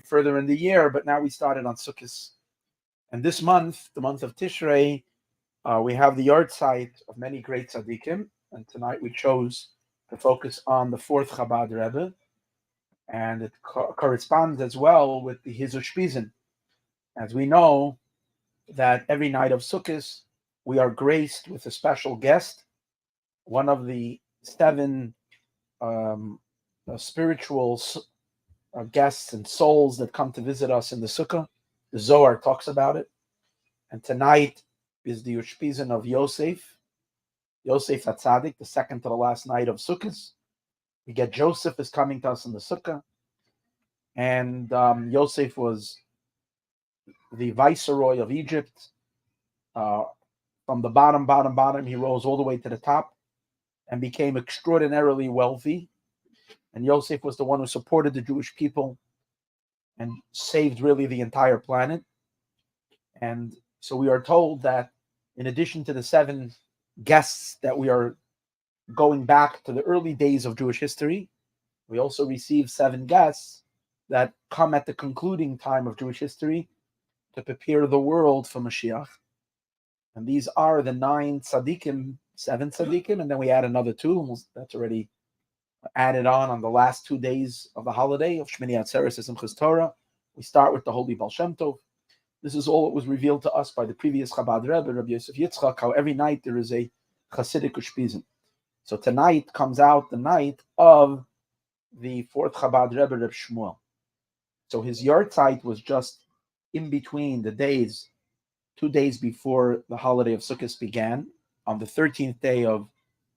further in the year, but now we started on Sukkot. And this month, the month of Tishrei, we have the yard site of many great tzadikim. And tonight we chose to focus on the fourth Chabad Rebbe. And it corresponds as well with the Hizushpizin. As we know that every night of Sukkot, we are graced with a special guest, one of the seven spiritual guests and souls that come to visit us in the Sukkah. The Zohar talks about it. And tonight is the Ushpizin of Yosef HaTzadik, the second to the last night of Sukkot. We get Joseph is coming to us in the Sukkah. And Yosef was the viceroy of Egypt. From the bottom, he rose all the way to the top and became extraordinarily wealthy. And Yosef was the one who supported the Jewish people and saved really the entire planet. And so we are told that in addition to the seven guests that we are going back to the early days of Jewish history, we also receive seven guests that come at the concluding time of Jewish history to prepare the world for Mashiach. And these are the 9 tzadikim, 7 tzadikim, and then we add another 2. That's already added on the last 2 days of the holiday of Shmini Atzeres and Simchas Torah. We start with the Holy Baal Shem Tov. This is all that was revealed to us by the previous Chabad Rebbe, Rabbi Yosef Yitzchak, how every night there is a Hasidic Ushpizin. So tonight comes out the night of the fourth Chabad Rebbe, Reb Shmuel. So his yard site was just in between the days, 2 days before the holiday of Sukkot began. On the 13th day of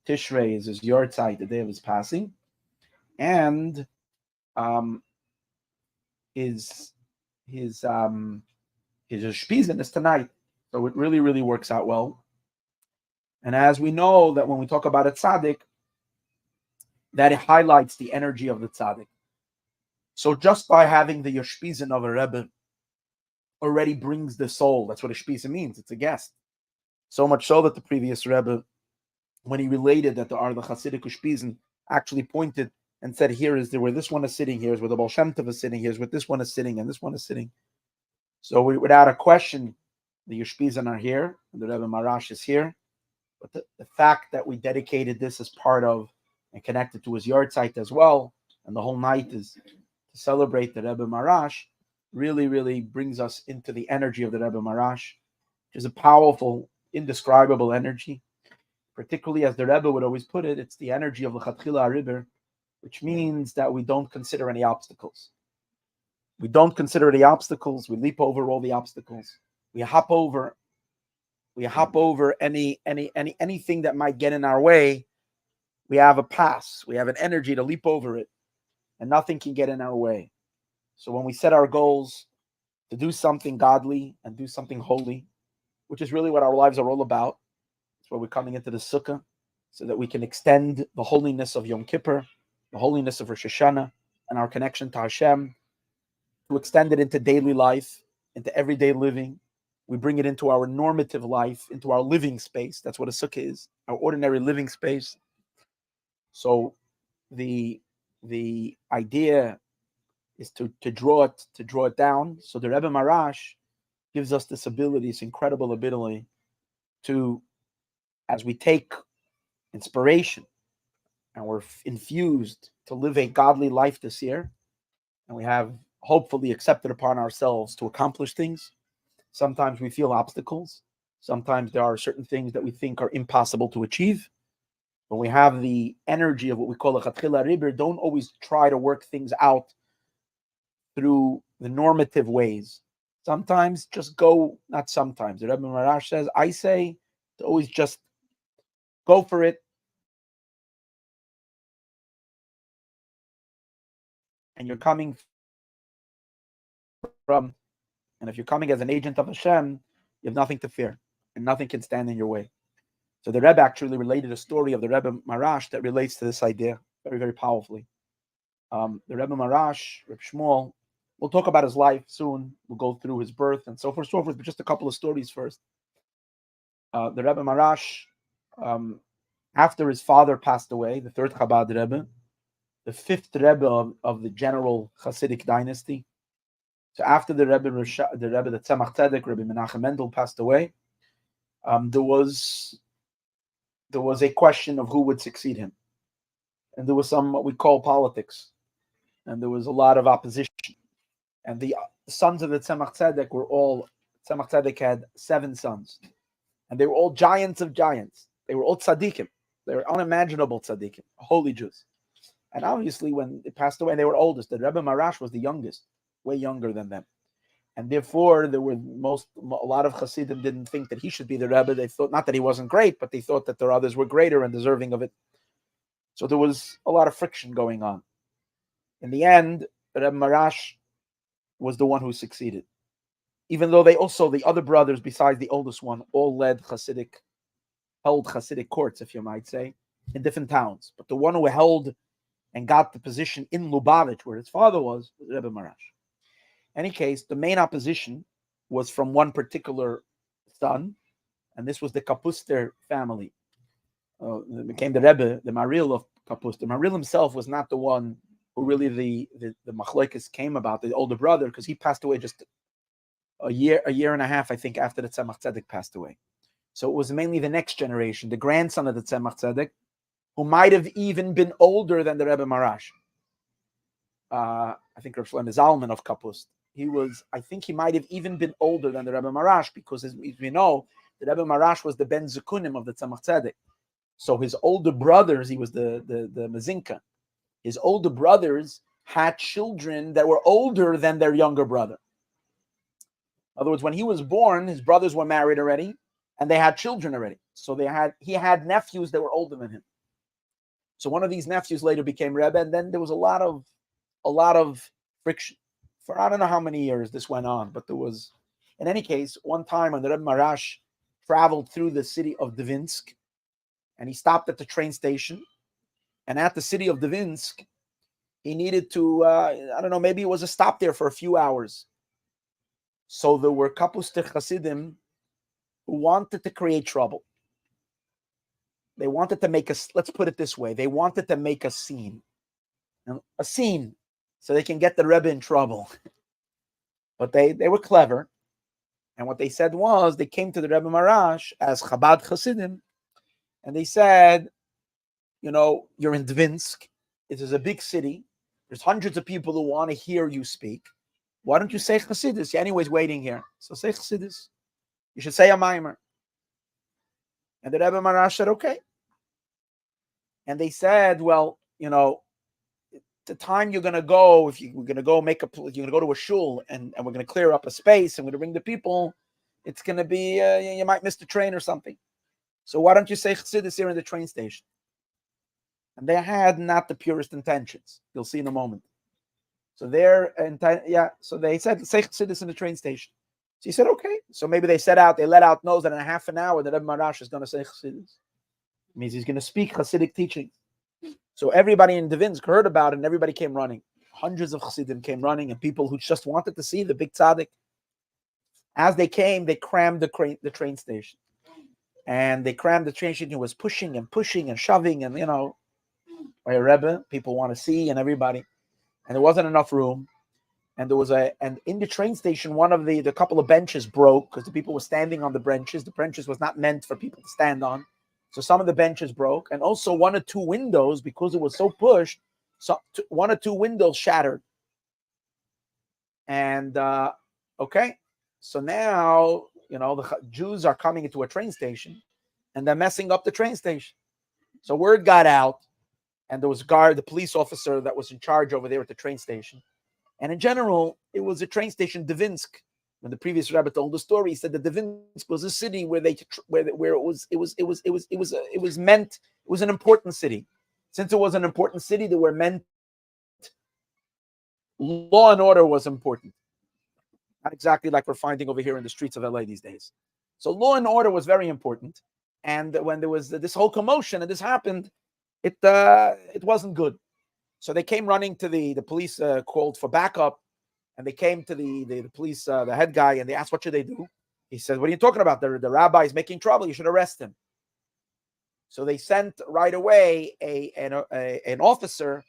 Tishrei is his yard site, the day of his passing. And his Ushpizin is tonight. So it really, really works out well. And as we know that when we talk about a tzaddik, that it highlights the energy of the tzaddik. So just by having the Ushpizin of a Rebbe already brings the soul. That's what Ushpizin means. It's a guest. So much so that the previous Rebbe, when he related that there are the Hasidic Ushpizin, actually pointed and said, here is where this one is sitting, here's where the Baal Shem Tov is sitting, here's where this one is sitting, and this one is sitting. So without a question, the Ushpizin are here, and the Rebbe Mahrash is here. But the fact that we dedicated this as part of and connected to his yard site as well, and the whole night is to celebrate the Rebbe Mahrash, really, really brings us into the energy of the Rebbe Mahrash, which is a powerful, indescribable energy. Particularly as the Rebbe would always put it, it's the energy of L'Chatchila HaRibber, which means that we don't consider any obstacles. We don't consider the obstacles. We leap over all the obstacles. We hop over anything that might get in our way. We have a pass. We have an energy to leap over it, and nothing can get in our way. So when we set our goals to do something godly and do something holy, which is really what our lives are all about, that's why we're coming into the Sukkah, so that we can extend the holiness of Yom Kippur, the holiness of Rosh Hashanah, and our connection to Hashem, to extend it into daily life, into everyday living. We bring it into our normative life, into our living space. That's what a Sukkah is, our ordinary living space. So the idea is to draw it down. So the Rebbe Mahrash gives us this ability, this incredible ability to, as we take inspiration and we're infused to live a godly life this year, and we have hopefully accepted upon ourselves to accomplish things. Sometimes we feel obstacles. Sometimes there are certain things that we think are impossible to achieve. When we have the energy of what we call a Chatchila Ribber, don't always try to work things out through the normative ways. Sometimes just go, not sometimes. The Rebbe Mahrash says, I say to always just go for it. And you're coming from, and if you're coming as an agent of Hashem, you have nothing to fear, and nothing can stand in your way. So the Rebbe actually related a story of the Rebbe Mahrash that relates to this idea very, very powerfully. The Rebbe Mahrash, Reb Shmuel, we'll talk about his life soon. We'll go through his birth and so forth, but just a couple of stories first. The Rebbe Mahrash, after his father passed away, the third Chabad Rebbe, the fifth Rebbe of the general Hasidic dynasty, So after the Rebbe, the Tzemach Tzedek, Rebbe Menachem Mendel passed away, there was a question of who would succeed him, and there was some what we call politics, and there was a lot of opposition. And the sons of the Tzemach Tzedek Tzemach Tzedek had 7 sons, and they were all giants of giants. They were all tzadikim. They were unimaginable tzadikim, holy Jews. And obviously, when they passed away, they were oldest. The Rebbe Mahrash was the youngest, way younger than them. And therefore, there were a lot of Hasidim didn't think that he should be the Rebbe. They thought, not that he wasn't great, but they thought that their others were greater and deserving of it. So there was a lot of friction going on. In the end, Rebbe Mahrash was the one who succeeded. Even though the other brothers, besides the oldest one, all held Hasidic courts, if you might say, in different towns. But the one who held and got the position in Lubavitch, where his father was Rebbe Mahrash. In any case, the main opposition was from one particular son, and this was the Kapuster family. It became the Rebbe, the Maril of Kapuster. Maril himself was not the one who really the machlokes came about, the older brother, because he passed away just a year and a half, I think, after the Tzemach Tzedek passed away. So it was mainly the next generation, the grandson of the Tzemach Tzedek, who might have even been older than the Rebbe Mahrash. I think Rav Shlomo Zalman of Kapust. I think he might have even been older than the Rebbe Mahrash, because as we know, the Rebbe Mahrash was the Ben Zekunim of the Tzemach Tzedek. So his older brothers, he was the Mazinka. His older brothers had children that were older than their younger brother. In other words, when he was born, his brothers were married already, and they had children already. So he had nephews that were older than him. So one of these nephews later became Rebbe, and then there was a lot of friction. For I don't know how many years this went on, but there was, in any case, one time when the Rebbe Mahrash traveled through the city of Dvinsk, and he stopped at the train station, and at the city of Dvinsk, he needed to, I don't know, maybe it was a stop there for a few hours. So there were Kapuster Hasidim who wanted to create trouble. They wanted to make let's put it this way, they wanted to make a scene. So they can get the Rebbe in trouble. But they were clever. And what they said was, they came to the Rebbe Mahrash as Chabad Hasidim, and they said, you're in Dvinsk. It is a big city. There's hundreds of people who want to hear you speak. Why don't you say Chassidus? You're anyways waiting here. So say Chassidus. You should say a Maimer. And the Rebbe Mahrash said, okay. And they said, well, the time you're going to go, if we're going to go you're going to go to a shul and we're going to clear up a space and we're going to bring the people, it's going to be, you might miss the train or something. So why don't you say Chassidus here in the train station? And they had not the purest intentions. You'll see in a moment. So so they said, say Chassidus in the train station. So he said, okay. So maybe they let out knows that in a half an hour the Rebbe Mahrash is going to say Chassidus. It means he's going to speak Hasidic teaching. So everybody in Dvinsk heard about it, and everybody came running. Hundreds of Chassidim came running, and people who just wanted to see the big tzaddik. As they came, they crammed the train station. And they crammed the train station. It was pushing and shoving, and, by a Rebbe, people want to see, and everybody. And there wasn't enough room. And and in the train station, one of the couple of benches broke, because the people were standing on the benches. The benches was not meant for people to stand on. So some of the benches broke, and also one or two windows, because it was so pushed, one or two windows shattered. And okay, so now the Jews are coming into a train station, and they're messing up the train station. So word got out, and there was the police officer that was in charge over there at the train station. And in general, it was a train station, Dvinsk. When the previous Rebbe told the story, he said that Dvinsk was a city where it was an important city. Since it was an important city, there were law and order was important. Not exactly like we're finding over here in the streets of LA these days. So law and order was very important. And when there was this whole commotion and this happened, it wasn't good. So they came running to the police, called for backup. And they came to the police, the head guy, and they asked, what should they do? He said, what are you talking about? The rabbi is making trouble. You should arrest him. So they sent right away an officer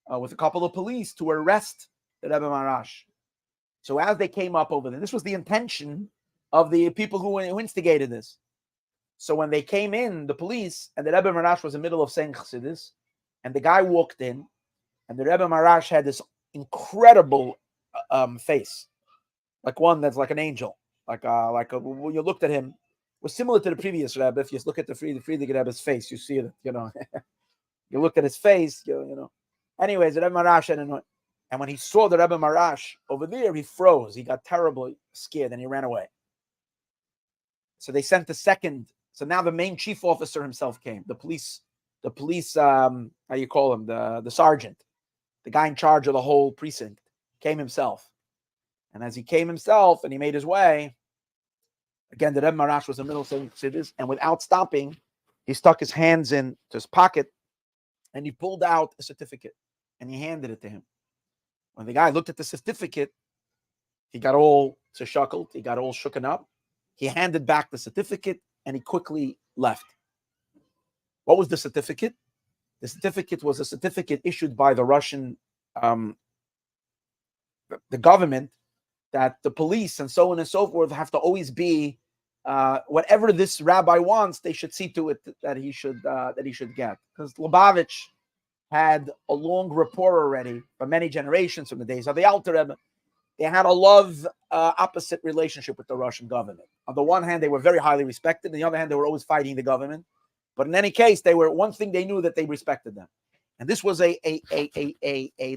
with a couple of police to arrest the Rebbe Mahrash. So as they came up over there, this was the intention of the people who instigated this. So when they came in, the police, and the Rebbe Mahrash was in the middle of saying Chassidus, and the guy walked in, and the Rebbe Mahrash had this incredible face, like one that's like an angel, when you looked at him, was similar to the previous Rebbe. If you look at the Friedrich Rebbe's face, you see it, you looked at his face, Anyways, the Rebbe Mahrash had and when he saw the Rebbe Mahrash over there, he froze. He got terribly scared and he ran away. So they sent the second. So now the main chief officer himself came. The police, how you call him? The sergeant, the guy in charge of the whole precinct, came himself. And as he came himself and he made his way, again, the Rebbe Mahrash was in the middle saying this, and without stopping, he stuck his hands into his pocket and he pulled out a certificate and he handed it to him. When the guy looked at the certificate, he got all shackled, he got all shooken up. He handed back the certificate and he quickly left. What was the certificate? The certificate was a certificate issued by the Russian, the government, that the police and so on and so forth have to always be whatever this rabbi wants, they should see to it that he should get. Because Lubavitch had a long rapport already for many generations from the days of the Alter Rebbe. They had a love opposite relationship with the Russian government. On the one hand, they were very highly respected. On the other hand, they were always fighting the government. But in any case, they were one thing they knew, that they respected them. And this was a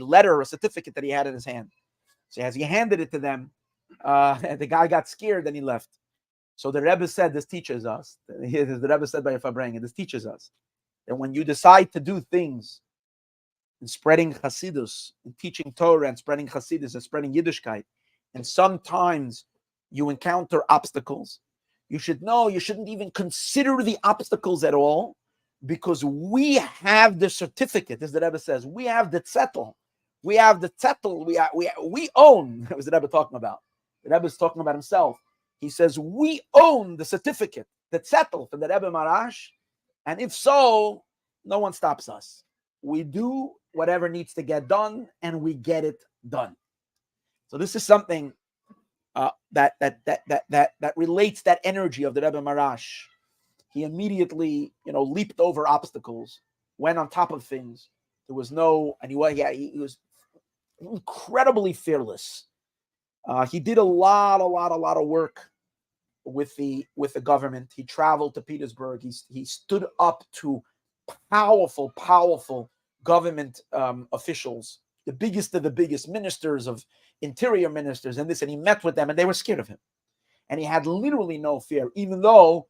letter, a certificate that he had in his hand. So as he handed it to them, the guy got scared and he left. So the Rebbe said, this teaches us. The Rebbe said by Fabrengen, this teaches us that when you decide to do things in spreading Hasidus, in teaching Torah and spreading Hasidus and spreading Yiddishkeit, and sometimes you encounter obstacles, you should know you shouldn't even consider the obstacles at all, because we have the certificate, as the Rebbe says, we have the zettel. We have the zettel, we own, that was the Rebbe talking about. The Rebbe is talking about himself. He says, we own the certificate, the zettel from the Rebbe Mahrash, and if so, no one stops us. We do whatever needs to get done, and we get it done. So this is something that relates that energy of the Rebbe Mahrash. He immediately, leaped over obstacles, went on top of things. There was no, and he was incredibly fearless. He did a lot of work with the government. He traveled to Petersburg. He stood up to powerful government officials, the biggest of the biggest ministers, of interior ministers, and he met with them, and they were scared of him. And he had literally no fear, even though,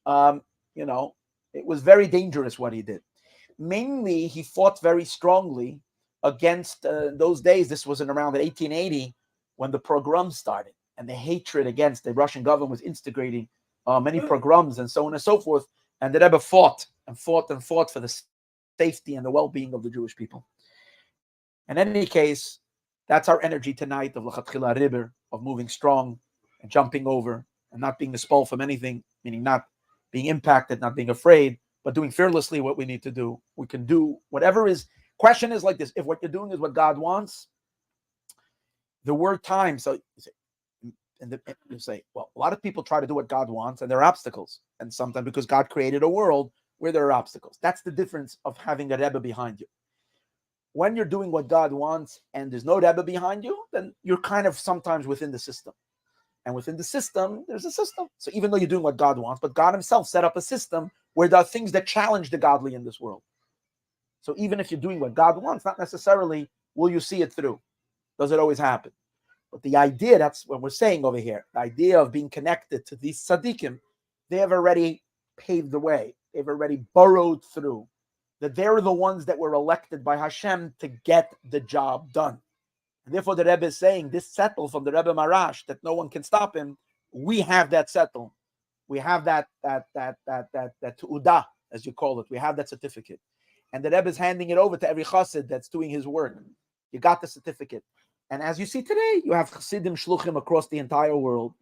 it was very dangerous what he did. Mainly, he fought very strongly against those days. This was in around 1880 when the pogroms started, and the hatred against the Russian government was instigating many pogroms and so on and so forth. And the Rebbe fought for the safety and the well-being of the Jewish people. In any case, that's our energy tonight of L'chatchila Rebbe, of moving strong and jumping over and not being expelled from anything, meaning not being impacted, not being afraid, but doing fearlessly what we need to do. We can do whatever is. Question is like this: if what you're doing is what God wants, the word time. So you say, well, a lot of people try to do what God wants, and there are obstacles. And sometimes because God created a world where there are obstacles. That's the difference of having a Rebbe behind you. When you're doing what God wants and there's no Rebbe behind you, then you're kind of sometimes within the system. And within the system, there's a system. So even though you're doing what God wants, but God himself set up a system where there are things that challenge the godly in this world. So even if you're doing what God wants, not necessarily will you see it through. Does it always happen? But the idea, that's what we're saying over here, the idea of being connected to these tzadikim, they have already paved the way. They've already burrowed through. That they're the ones that were elected by Hashem to get the job done. And therefore the Rebbe is saying, this settle from the Rebbe Mahrash, that no one can stop him, we have that settle. We have that tu'udah, as you call it. We have that certificate. And the Rebbe is handing it over to every chassid that's doing his work. You got the certificate. And as you see today, you have chassidim shluchim across the entire world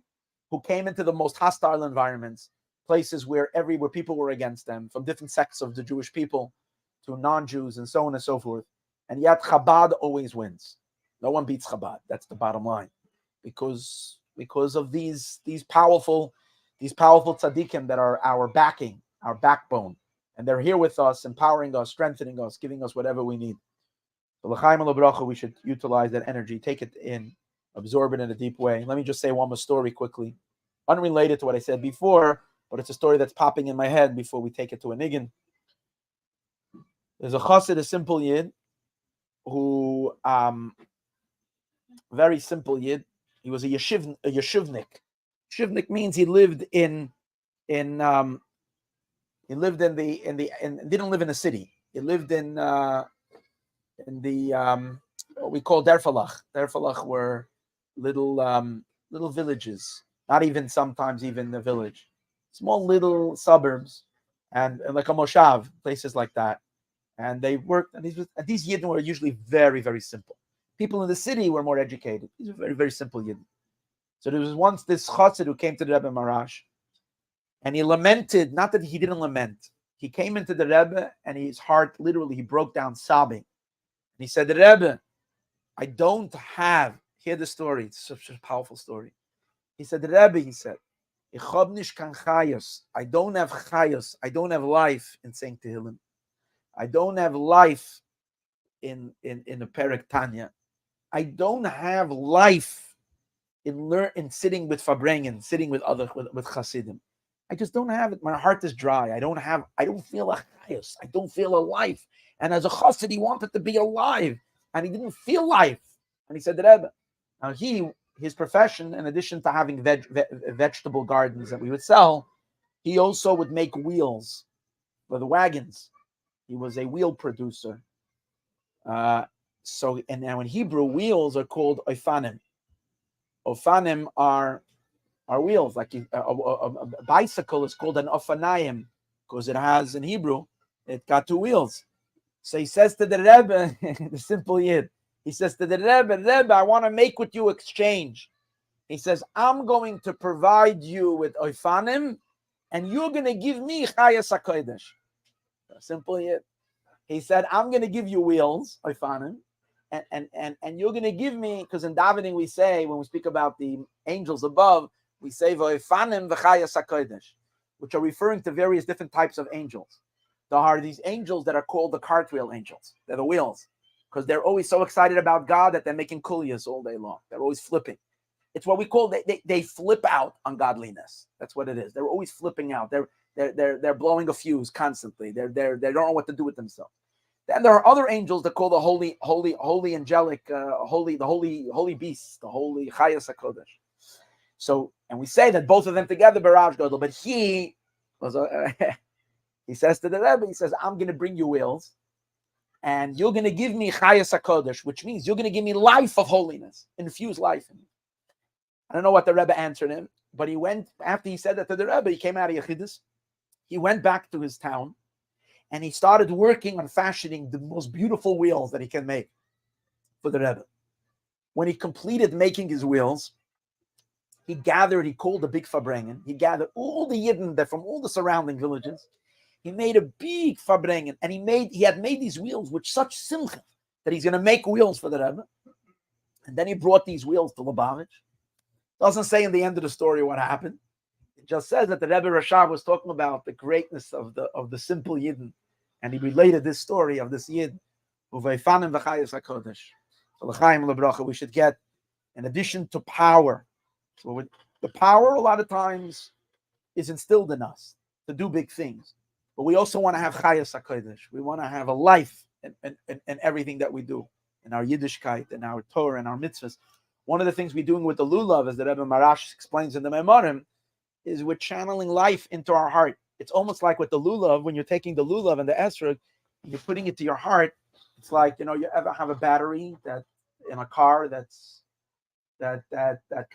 who came into the most hostile environments, places where people were against them, from different sects of the Jewish people to non-Jews and so on and so forth. And yet Chabad always wins. No one beats Chabad. That's the bottom line. because of these powerful tzadikim that are our backing, our backbone, and they're here with us, empowering us, strengthening us, giving us whatever we need. So l'chaim u'lebracha, we should utilize that energy, take it in, absorb it in a deep way. Let me just say one more story quickly, unrelated to what I said before, but it's a story that's popping in my head before we take it to a niggin. There's a chassid, a simple yid, who very simple yid. He was a yeshivnik. Yeshivnik means he lived in didn't live in the city. He lived in the what we call derfalach. Derfalach were little villages, not even sometimes even the village, small little suburbs, and like a moshav, places like that. And they worked, and these yidden were usually very, very simple. People in the city were more educated. These were very, very simple yidden. So there was once this chassid who came to the Rebbe Mahrash, and he lamented, not that he didn't lament. He came into the Rebbe, and his heart, literally, he broke down sobbing. And he said, the Rebbe, I don't have, hear the story, it's such a powerful story. He said, the Rebbe, he said, I don't have chayos, I don't have life in saying Tehillim. I don't have life in the Perek Tanya. I don't have life in sitting with Fabrengen, sitting with Chassidim. I just don't have it. My heart is dry. I don't feel a chayos. I don't feel a life. And as a chassid, he wanted to be alive, and he didn't feel life. And he said to Rebbe, now his profession, in addition to having vegetable gardens that we would sell, he also would make wheels for the wagons. He was a wheel producer. So now in Hebrew, wheels are called ofanim. Ofanim are wheels. Like a bicycle is called an ofanayim because it has, in Hebrew, it got two wheels. So he says to the Rebbe, the simple yid, he says to the Rebbe, I want to make with you exchange. He says, I'm going to provide you with ofanim, and you're going to give me chayas hakodesh. Simple yid. He said, I'm going to give you wheels, ofanim, and you're going to give me, because in davening we say, when we speak about the angels above, we say v'ofanim v'chayas hakodesh, which are referring to various different types of angels. There are these angels that are called the cartwheel angels. They're the wheels, because they're always so excited about God that they're making kulias all day long. They're always flipping. It's what we call they flip out on godliness. That's what it is. They're always flipping out. They're blowing a fuse constantly. They don't know what to do with themselves. Then there are other angels that call the holy angelic, the holy beasts, the holy chayas hakodesh. So, and we say that both of them together, Baraj Godel, but he was he says to the Rebbe, he says, I'm going to bring you wheels, and you're going to give me chayas hakodesh, which means you're going to give me life of holiness, infuse life in me. I don't know what the Rebbe answered him, but he went, after he said that to the Rebbe, he came out of Yechidus, he went back to his town, and he started working on fashioning the most beautiful wheels that he can make for the Rebbe. When he completed making his wheels, he called a big Fabrengen, he gathered all the Yidden that from all the surrounding villages, he made a big Fabrengen, and he had made these wheels with such simcha that he's going to make wheels for the Rebbe. And then he brought these wheels to Lubavitch. Doesn't say in the end of the story what happened. It just says that the Rebbe Rashab was talking about the greatness of the simple Yidden, and he related this story of this Yid, Uveifanim v'chayas hakodesh. So l'chaim lebracha, we should get, in addition to power. So the power a lot of times is instilled in us to do big things, but we also want to have chayas hakodesh. We want to have a life in everything that we do, in our Yiddishkeit, in our Torah, in our mitzvahs. One of the things we're doing with the lulav, as the Rebbe Mahrash explains in the Memorim, is we're channeling life into our heart. It's almost like with the lulav, when you're taking the lulav and the esrog, and you're putting it to your heart. It's like, you ever have a battery that in a car that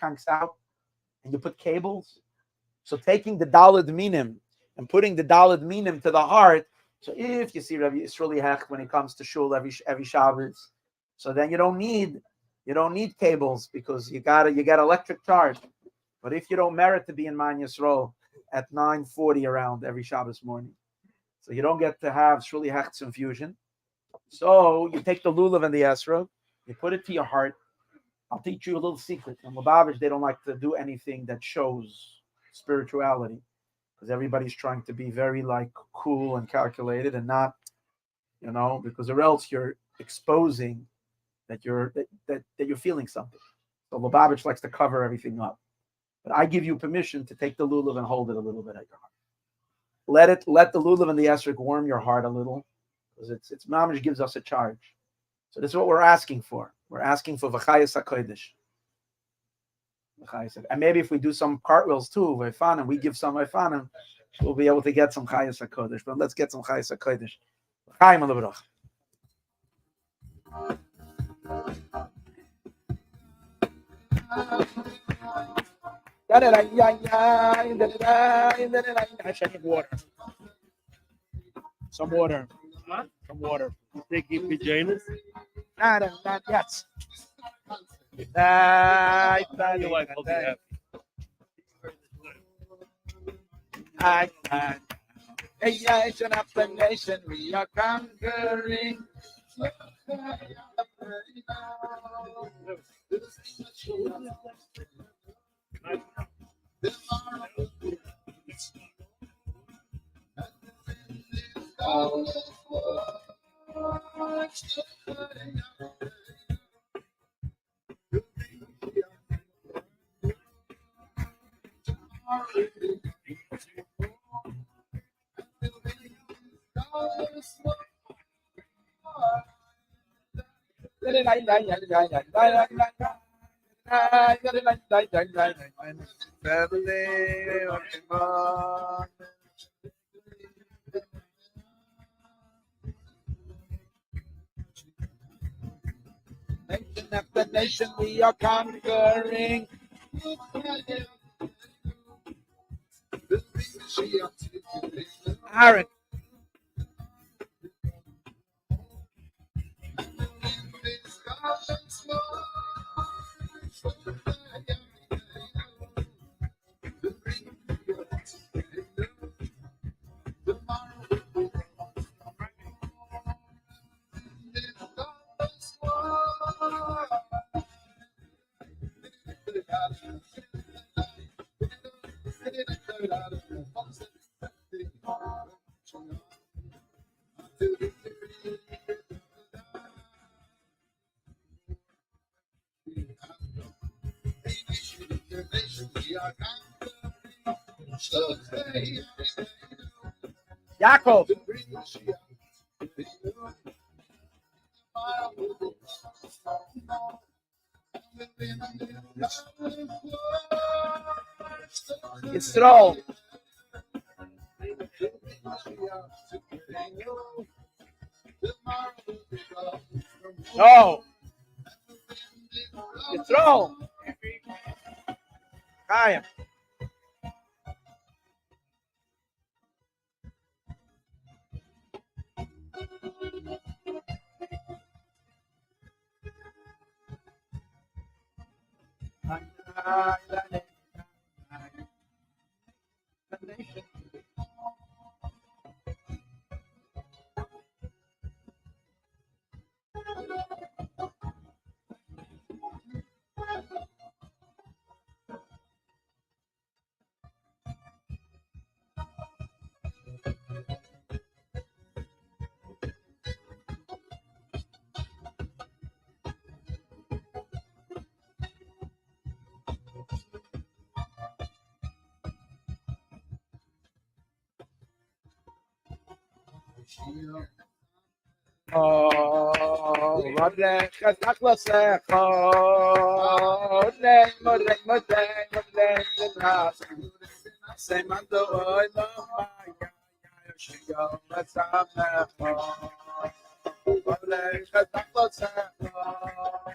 conks out, and you put cables. So taking the daled minim and putting the daled minim to the heart. So if you see Rabbi Yisraeli Hecht when it comes to shul every Shabbos, so then you don't need cables because you got electric charge. But if you don't merit to be in Man Yisrael at 9:40 around every Shabbos morning, so you don't get to have Shuli Hecht's infusion. So you take the lulav and the esrog, you put it to your heart, I'll teach you a little secret. In Lubavitch, they don't like to do anything that shows spirituality because everybody's trying to be very like cool and calculated and not, because or else you're exposing that you're feeling something. So Lubavitch likes to cover everything up. But I give you permission to take the lulav and hold it a little bit at your heart. Let the lulav and the esrog warm your heart a little, because it's mamish gives us a charge. So this is what we're asking for. We're asking for v'chayas hakodesh. And maybe if we do some cartwheels too, v'fanim, we give some v'fanim, we'll be able to get some chayas hakodesh. But let's get some chayas hakodesh. Chayim alabrach. I need water. Some water. Huh? Some water. Taking pajamas? Not yet. Your wife will be happy. A nation after nation, we are conquering. Nation after nation, we are conquering. Aaron. Yaakov. Yisrael. No. Yisrael. Chaim. Oh, Rodek, Kataklasech, Rodek, Modek, Modek, Modek, say Mando, I love my guy, Shio, let's have that. Rodek, Kataklasech, Rodek,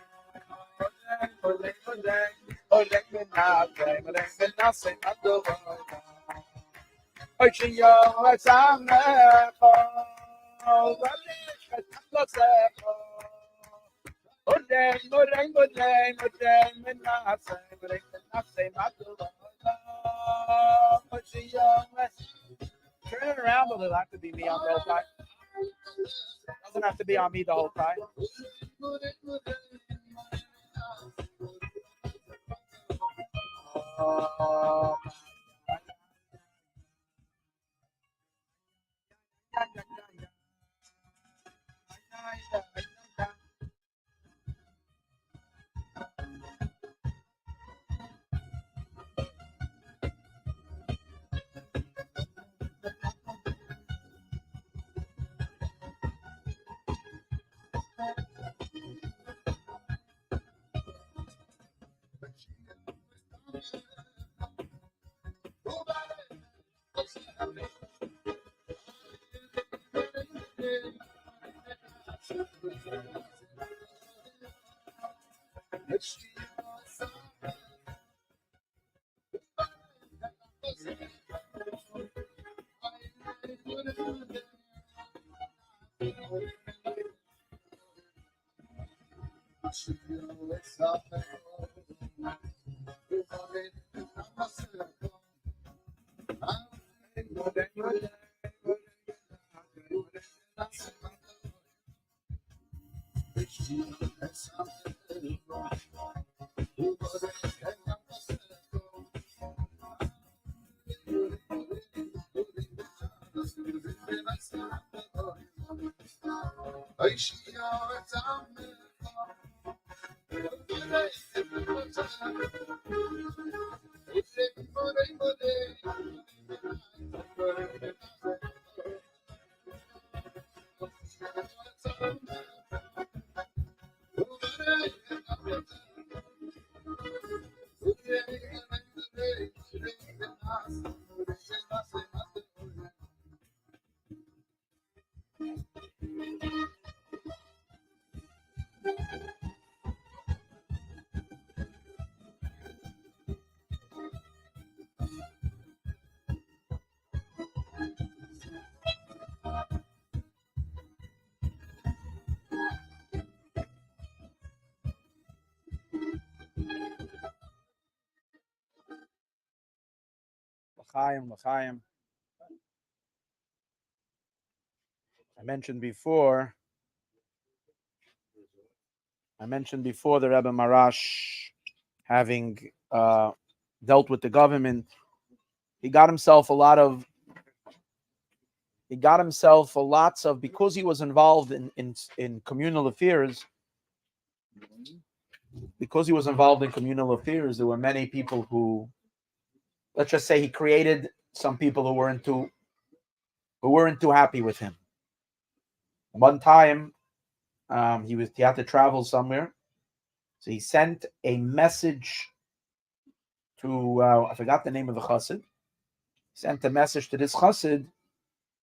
Modek, Modek, Modek, Modek, Modek, say Mando, I Shio, let's have that. Turn it around a little. Have to be me on the whole time. Doesn't have to be on me the whole time. L'chaim. I mentioned before the Rebbe Mahrash having dealt with the government. He got himself lots of, because he was involved in communal affairs. Because he was involved in communal affairs, there were many people who, let's just say, he created some people who weren't too happy with him. One time, he had to travel somewhere, so he sent a message to I forgot the name of the chassid. He sent a message to this chassid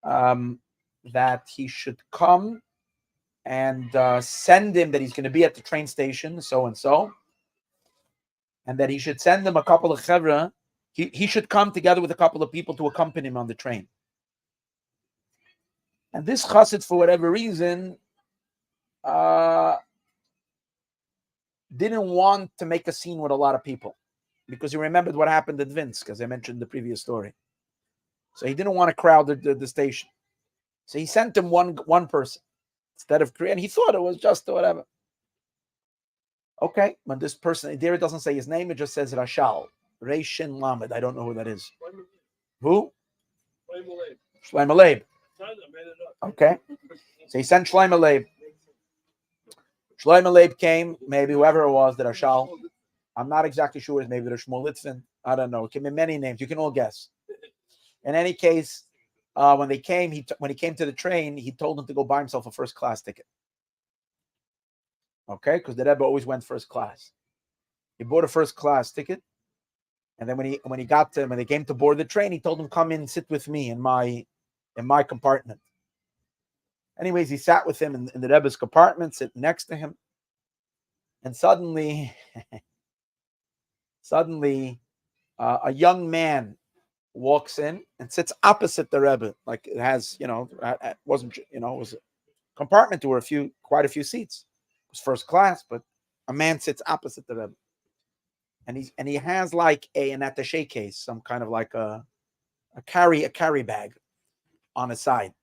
that he should come and send him, that he's going to be at the train station, so and so, and that he should send him a couple of chevra. He should come together with a couple of people to accompany him on the train. And this chassid, for whatever reason, didn't want to make a scene with a lot of people, because he remembered what happened at Vince, because I mentioned in the previous story. So he didn't want to crowd the station. So he sent him one person instead of creating. He thought it was just whatever. Okay, when this person there, it doesn't say his name; it just says Rashal Reishin Lamed. I don't know who that is. Who? Shlomo Leib. Okay, so he sent Shlomo Leib. Shlomo Leib came, maybe whoever it was, that Rashal. I'm not exactly sure. It's maybe the Shmuel Litvin. I don't know. It can be many names. You can all guess. In any case, when he came to the train, he told him to go buy himself a first class ticket. Okay, because the Rebbe always went first class. He bought a first class ticket, and then when they came to board the train, he told him, "Come in, sit with me in my compartment." Anyways, he sat with him in the Rebbe's compartment, sitting next to him, and suddenly, a young man walks in and sits opposite the Rebbe. Like, it has, it wasn't, it was a compartment. There were quite a few seats. It was first class, but a man sits opposite the Rebbe, and he has like an attaché case, some kind of like a carry bag on his side.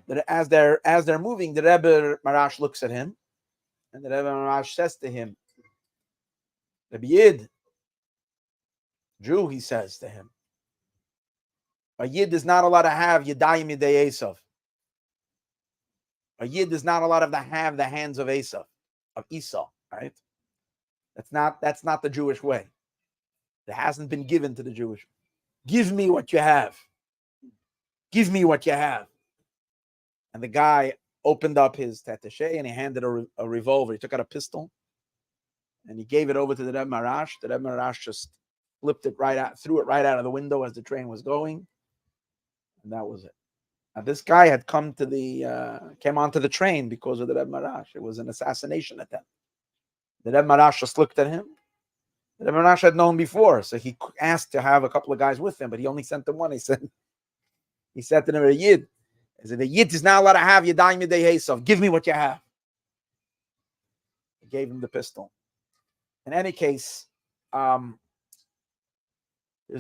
That as they're moving, the Rebbe Mahrash looks at him, and the Rebbe Mahrash says to him, "Rabbi Yid, Jew, he says to him, a Yid is not allowed to have Yadayim Yidei Esav. A Yid is not allowed to have the hands of Esau, right? That's not the Jewish way. It hasn't been given to the Jewish. Give me what you have. Give me what you have. And the guy opened up his attaché and he handed a revolver. He took out a pistol and he gave it over to the Rebbe Mahrash. The Rebbe Mahrash just flipped it right out, threw it right out of the window as the train was going. And that was it. Now, this guy had came onto the train because of the Rebbe Mahrash. It was an assassination attempt. The Rebbe Mahrash just looked at him. The Rebbe Mahrash had known before, so he asked to have a couple of guys with him, but he only sent them one. He said to them, a Yid. He said, the Yid is not allowed to have Yadayim Yidei Esav. Give me what you have. He gave him the pistol. In any case, there's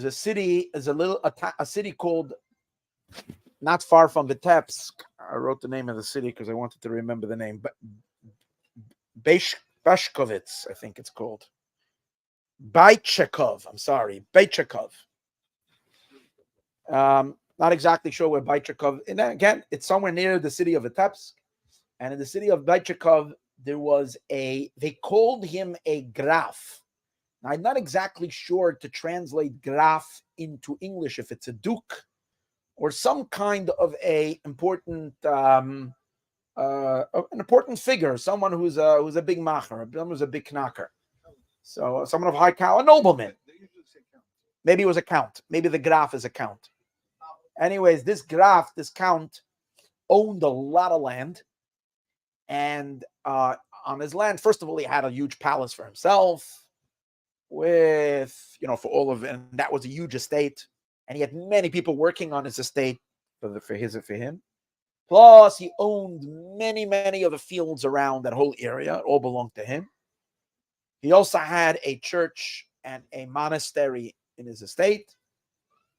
a city called, not far from Vitebsk. I wrote the name of the city because I wanted to remember the name. But Bashkovitz, I think it's called. Beichekov. Not exactly sure where Beichekov. And again, it's somewhere near the city of Vitebsk. And in the city of Beichekov, they called him a Graf. Now, I'm not exactly sure to translate Graf into English, if it's a duke or some kind of an important figure, someone who's a big macher, someone who's a big knacker. So someone of high caliber, a nobleman. Maybe it was a count. Maybe the Graf is a count. Anyways, this count, owned a lot of land. And on his land, first of all, he had a huge palace for himself with, for all of it. And that was a huge estate. And he had many people working on his estate for him. Plus, he owned many, many of the fields around that whole area. It all belonged to him. He also had a church and a monastery in his estate,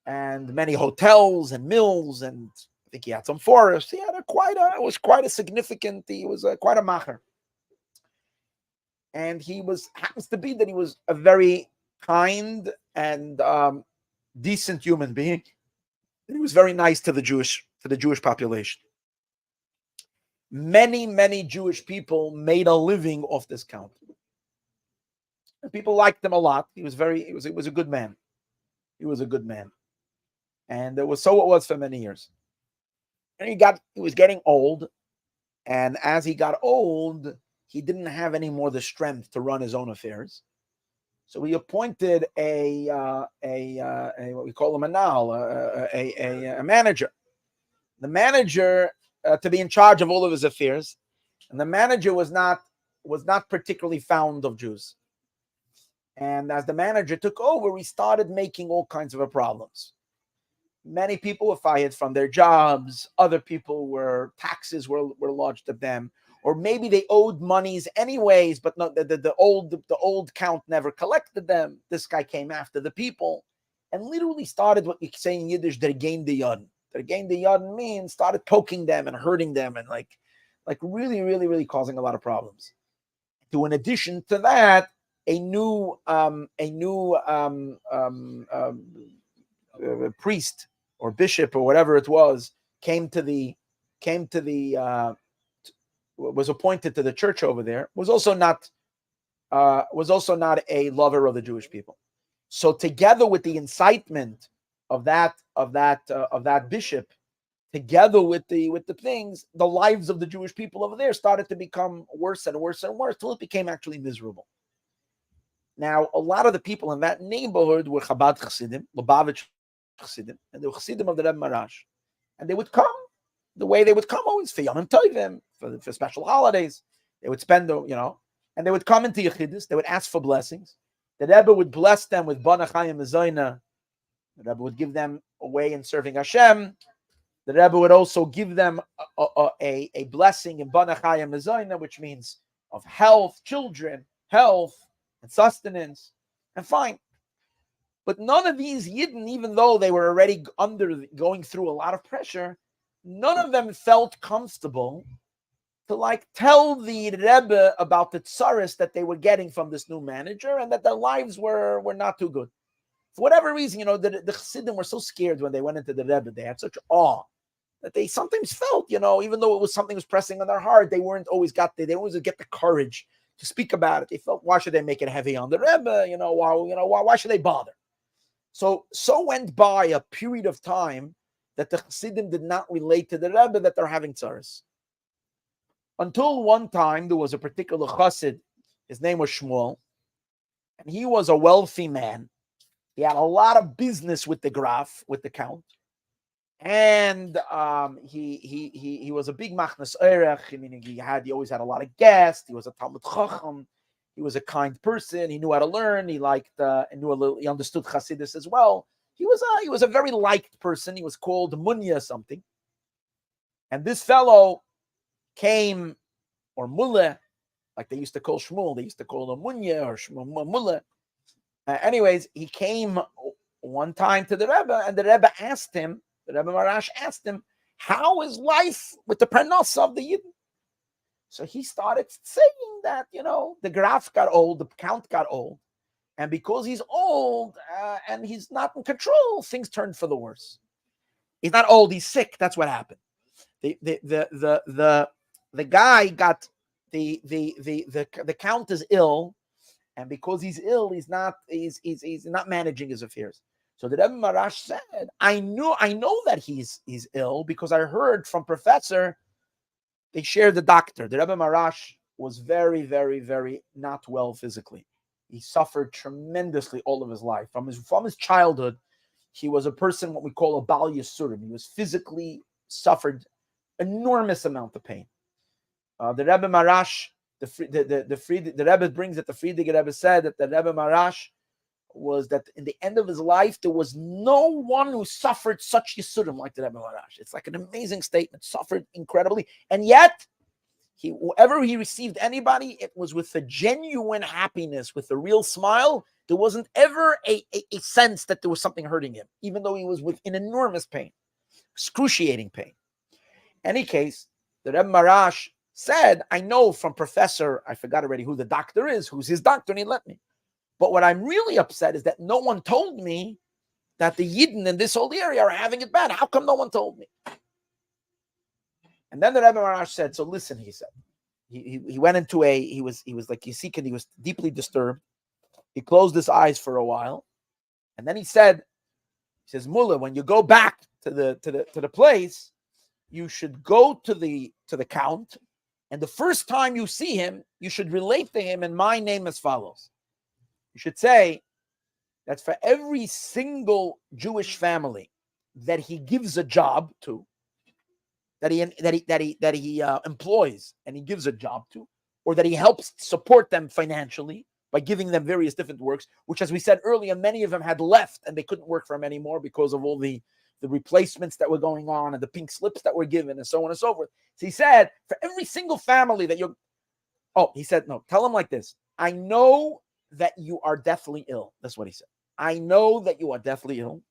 and many hotels and mills, and I think he had some forests. He had quite a macher. And happens to be that he was a very kind and decent human being. And he was very nice to the Jewish population. Many, many Jewish people made a living off this count. And people liked him a lot. He was a good man. He was a good man. And it was for many years. And he was getting old. And as he got old, he didn't have any more the strength to run his own affairs. So he appointed what we call a manal, a manager. The manager to be in charge of all of his affairs. And the manager was not particularly fond of Jews. And as the manager took over, he started making all kinds of problems. Many people were fired from their jobs. Other people taxes were lodged at them. Or maybe they owed monies anyways, but not the old count never collected them. This guy came after the people and literally started what you say in Yiddish, der gein de yad. Der gein de yad means started poking them and hurting them and like really, really, really causing a lot of problems. In addition to that, a new priest or bishop or whatever it was was appointed to the church over there, was also not a lover of the Jewish people. So together with the incitement of that bishop, together with the things, the lives of the Jewish people over there started to become worse and worse and worse till it became actually miserable. Now, a lot of the people in that neighborhood were Chabad Chassidim, Lubavitch Chassidim, and they were Chassidim of the Rebbe Mahrash. And they would come the way they would come always for Yom Tovim, for special holidays. They would spend, and they would come into Yechidus. They would ask for blessings. The Rebbe would bless them with Bana Chayim Mezoina. The Rebbe would give them a way in serving Hashem. The Rebbe would also give them a blessing in Bana Chayim Mezoina, which means of health, children, health, and sustenance, and fine. But none of these Yidden, even though they were already going through a lot of pressure, none of them felt comfortable to tell the Rebbe about the tsaris that they were getting from this new manager and that their lives were not too good. For whatever reason, the Chassidim were so scared when they went into the Rebbe. They had such awe that they sometimes felt, even though it was something was pressing on their heart, they weren't always they didn't always get the courage to speak about it. They felt, why should they make it heavy on the Rebbe? Why should they bother? So went by a period of time that the Chassidim did not relate to the Rebbe that they're having tzaras. Until one time, there was a particular Chassid, his name was Shmuel, and he was a wealthy man. He had a lot of business with the Graf, with the Count. And he was a big machnas erech, meaning he always had a lot of guests. He was a Talmud Chacham. He was a kind person. He knew how to learn. He liked he understood Chassidus as well. He was a very liked person. He was called Munya something. And this fellow came, or Mullah, like they used to call Shmuel. They used to call him Munya or Mullah. Anyways, he came one time to the Rebbe, and the Rebbe asked him. The Rebbe Mahrash asked him, how is life with the parnasa of the Yidden? So he started saying that, the Graf got old, the Count got old. And because he's old and he's not in control, things turned for the worse. He's not old, he's sick. That's what happened. The guy got, the Count is ill. And because he's ill, he's not managing his affairs. So the Rebbe Mahrash said, I know that he's ill because I heard from Professor, they shared the doctor. The Rebbe Mahrash was very, very, very not well physically. He suffered tremendously all of his life. From his childhood, he was a person, what we call a Bal Yisurim. He was physically suffered enormous amount of pain. The Rebbe Mahrash, the Rebbe brings that the Frierdiker Rebbe said that the Rebbe Mahrash was that in the end of his life, there was no one who suffered such Yisurim like the Rebbe Mahrash. It's like an amazing statement, suffered incredibly. And yet, whoever he received anybody, it was with a genuine happiness, with a real smile. There wasn't ever a sense that there was something hurting him, even though he was in enormous pain, excruciating pain. Any case, the Rebbe Mahrash said, I know from Professor, I forgot already who the doctor is, who's his doctor, and he let me. But what I'm really upset is that no one told me that the Yidden in this whole area are having it bad. How come no one told me? And then the Rebbe Mahrash said, so listen, he said. He went into he was like Yisikin, he was deeply disturbed. He closed his eyes for a while. And then he says, Mullah, when you go back to the place, you should go to the Count, and the first time you see him, you should relate to him in my name as follows. You should say that for every single Jewish family that he gives a job to, that he employs and he gives a job to, or that he helps support them financially by giving them various different works, which, as we said earlier, many of them had left and they couldn't work for him anymore because of all the replacements that were going on and the pink slips that were given and so on and so forth. So he said, for every single family that he said, no, tell him like this. I know that you are deathly ill. That's what he said. I know that you are deathly ill.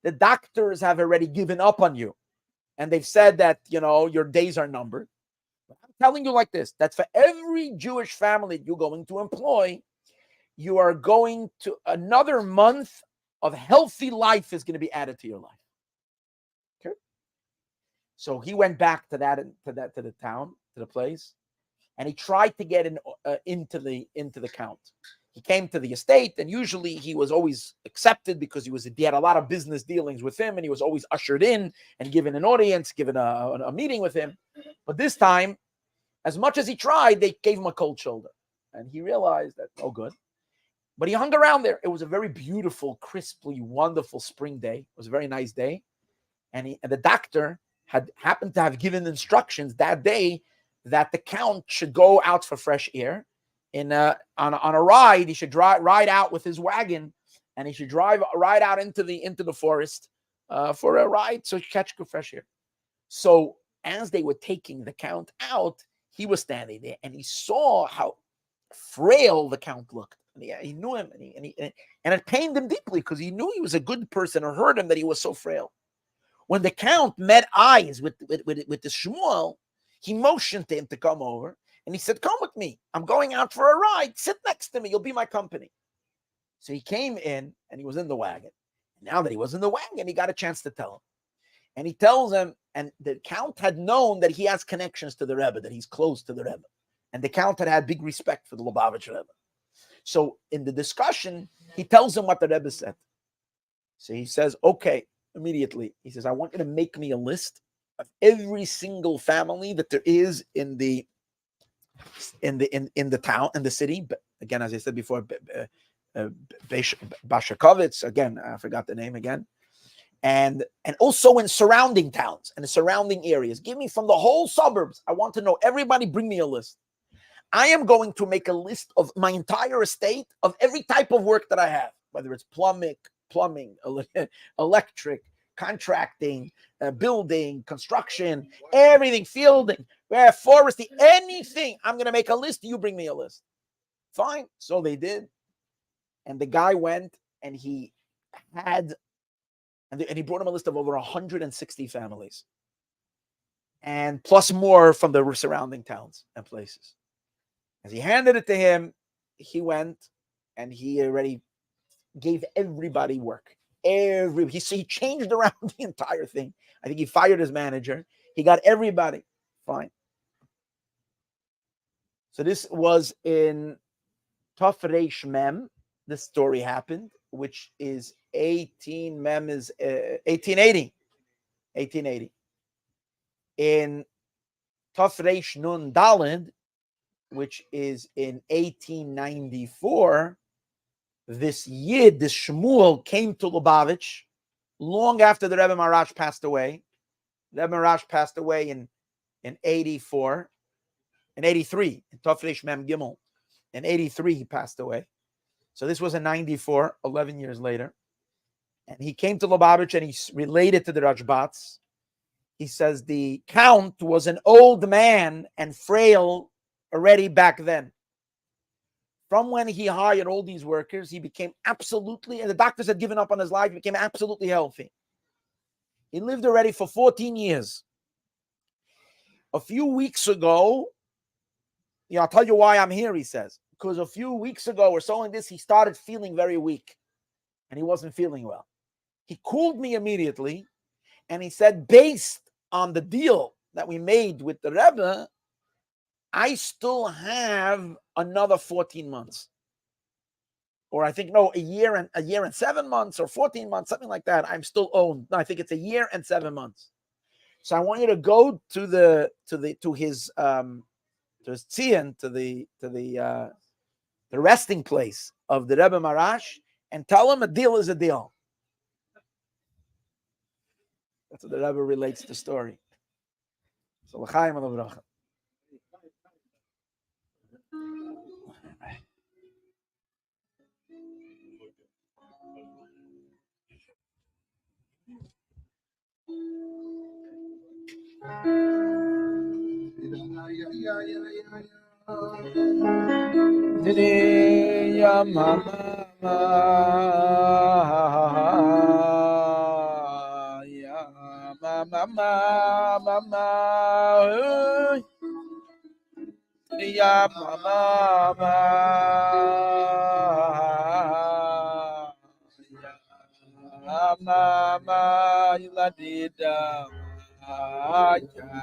The doctors have already given up on you. And they've said that, your days are numbered. But I'm telling you like this, that for every Jewish family you're going to employ, you are going to, another month of healthy life is going to be added to your life. Okay. So he went back to the town, to the place, and he tried to get into the Count. He came to the estate, and usually he was always accepted because he had a lot of business dealings with him, and he was always ushered in and given an audience, given a meeting with him. But this time, as much as he tried, they gave him a cold shoulder, and he realized that no good. But he hung around there. It was a very beautiful, crisply, wonderful spring day. It was a very nice day, and the doctor had happened to have given instructions that day that the Count should go out for fresh air. On a ride, he should ride out with his wagon, and he should ride out into the forest for a ride so he catch good fresh air. So as they were taking the Count out, he was standing there, and he saw how frail the Count looked. And he knew him, and it pained him deeply because he knew he was a good person, or heard him that he was so frail. When the Count met eyes with the Shmuel, he motioned to him to come over. And he said, come with me. I'm going out for a ride. Sit next to me. You'll be my company. So he came in and he was in the wagon. Now that he was in the wagon, he got a chance to tell him. And he tells him, and the Count had known that he has connections to the Rebbe, that he's close to the Rebbe. And the Count had big respect for the Lubavitch Rebbe. So in the discussion, he tells him what the Rebbe said. So he says, okay, immediately. He says, I want you to make me a list of every single family that there is in the town, in the city. But again, as I said before, Bashakovitz, again, I forgot the name again. And also in surrounding towns and the surrounding areas. Give me from the whole suburbs. I want to know everybody, bring me a list. I am going to make a list of my entire estate of every type of work that I have, whether it's plumbing, electric, contracting, building, construction, everything, fielding, forestry, anything. I'm going to make a list. You bring me a list. Fine. So they did. And the guy went and he had, and he brought him a list of over 160 families. And plus more from the surrounding towns and places. As he handed it to him, he went and he already gave everybody work. He changed around the entire thing. I think he fired his manager. He got everybody. Fine. So this was in Tov Reish Mem. This story happened, which is 1880. 1880. In Tov Reish Nun Daled, which is in 1894, this Yid, this Shmuel, came to Lubavitch long after the Rebbe Mahrash passed away. Rebbe Mahrash passed away in 84, in 83, in Tov Reish Mem Gimel. In 83, he passed away. So this was in 94, 11 years later. And he came to Lubavitch and he related to the Rajbats. He says the Count was an old man and frail already back then. From when he hired all these workers, he became absolutely, and the doctors had given up on his life, he became absolutely healthy. He lived already for 14 years. A few weeks ago, I'll tell you why I'm here, he says. Because a few weeks ago or so in this, he started feeling very weak. And he wasn't feeling well. He called me immediately, and he said, based on the deal that we made with the Rebbe, I still have another 14 months. Or I think, no, a year and 7 months or 14 months, something like that. I'm still owed. No, I think it's a year and 7 months. So I want you to go to his tzion, to the resting place of the Rebbe Mahrash, and tell him a deal is a deal. That's what the Rebbe relates the story. So l'chaim al-bracha. Ya mama, ya mama, ya mama, ya mama, la dida,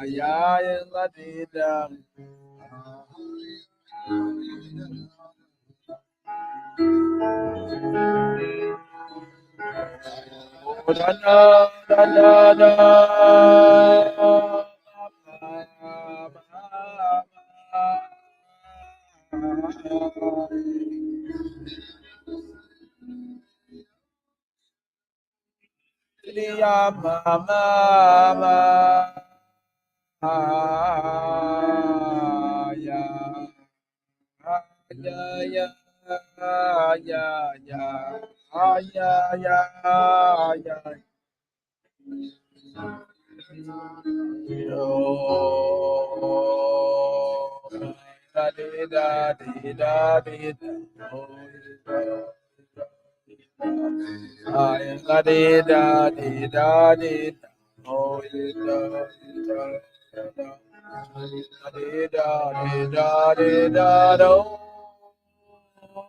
ya la dida.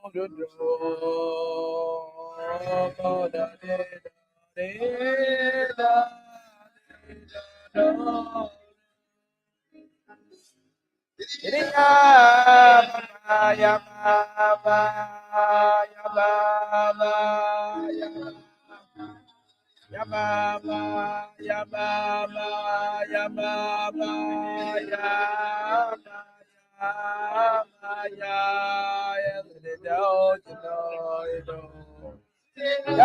Ya mama, ya mama, ya mama, ya mama, ya ya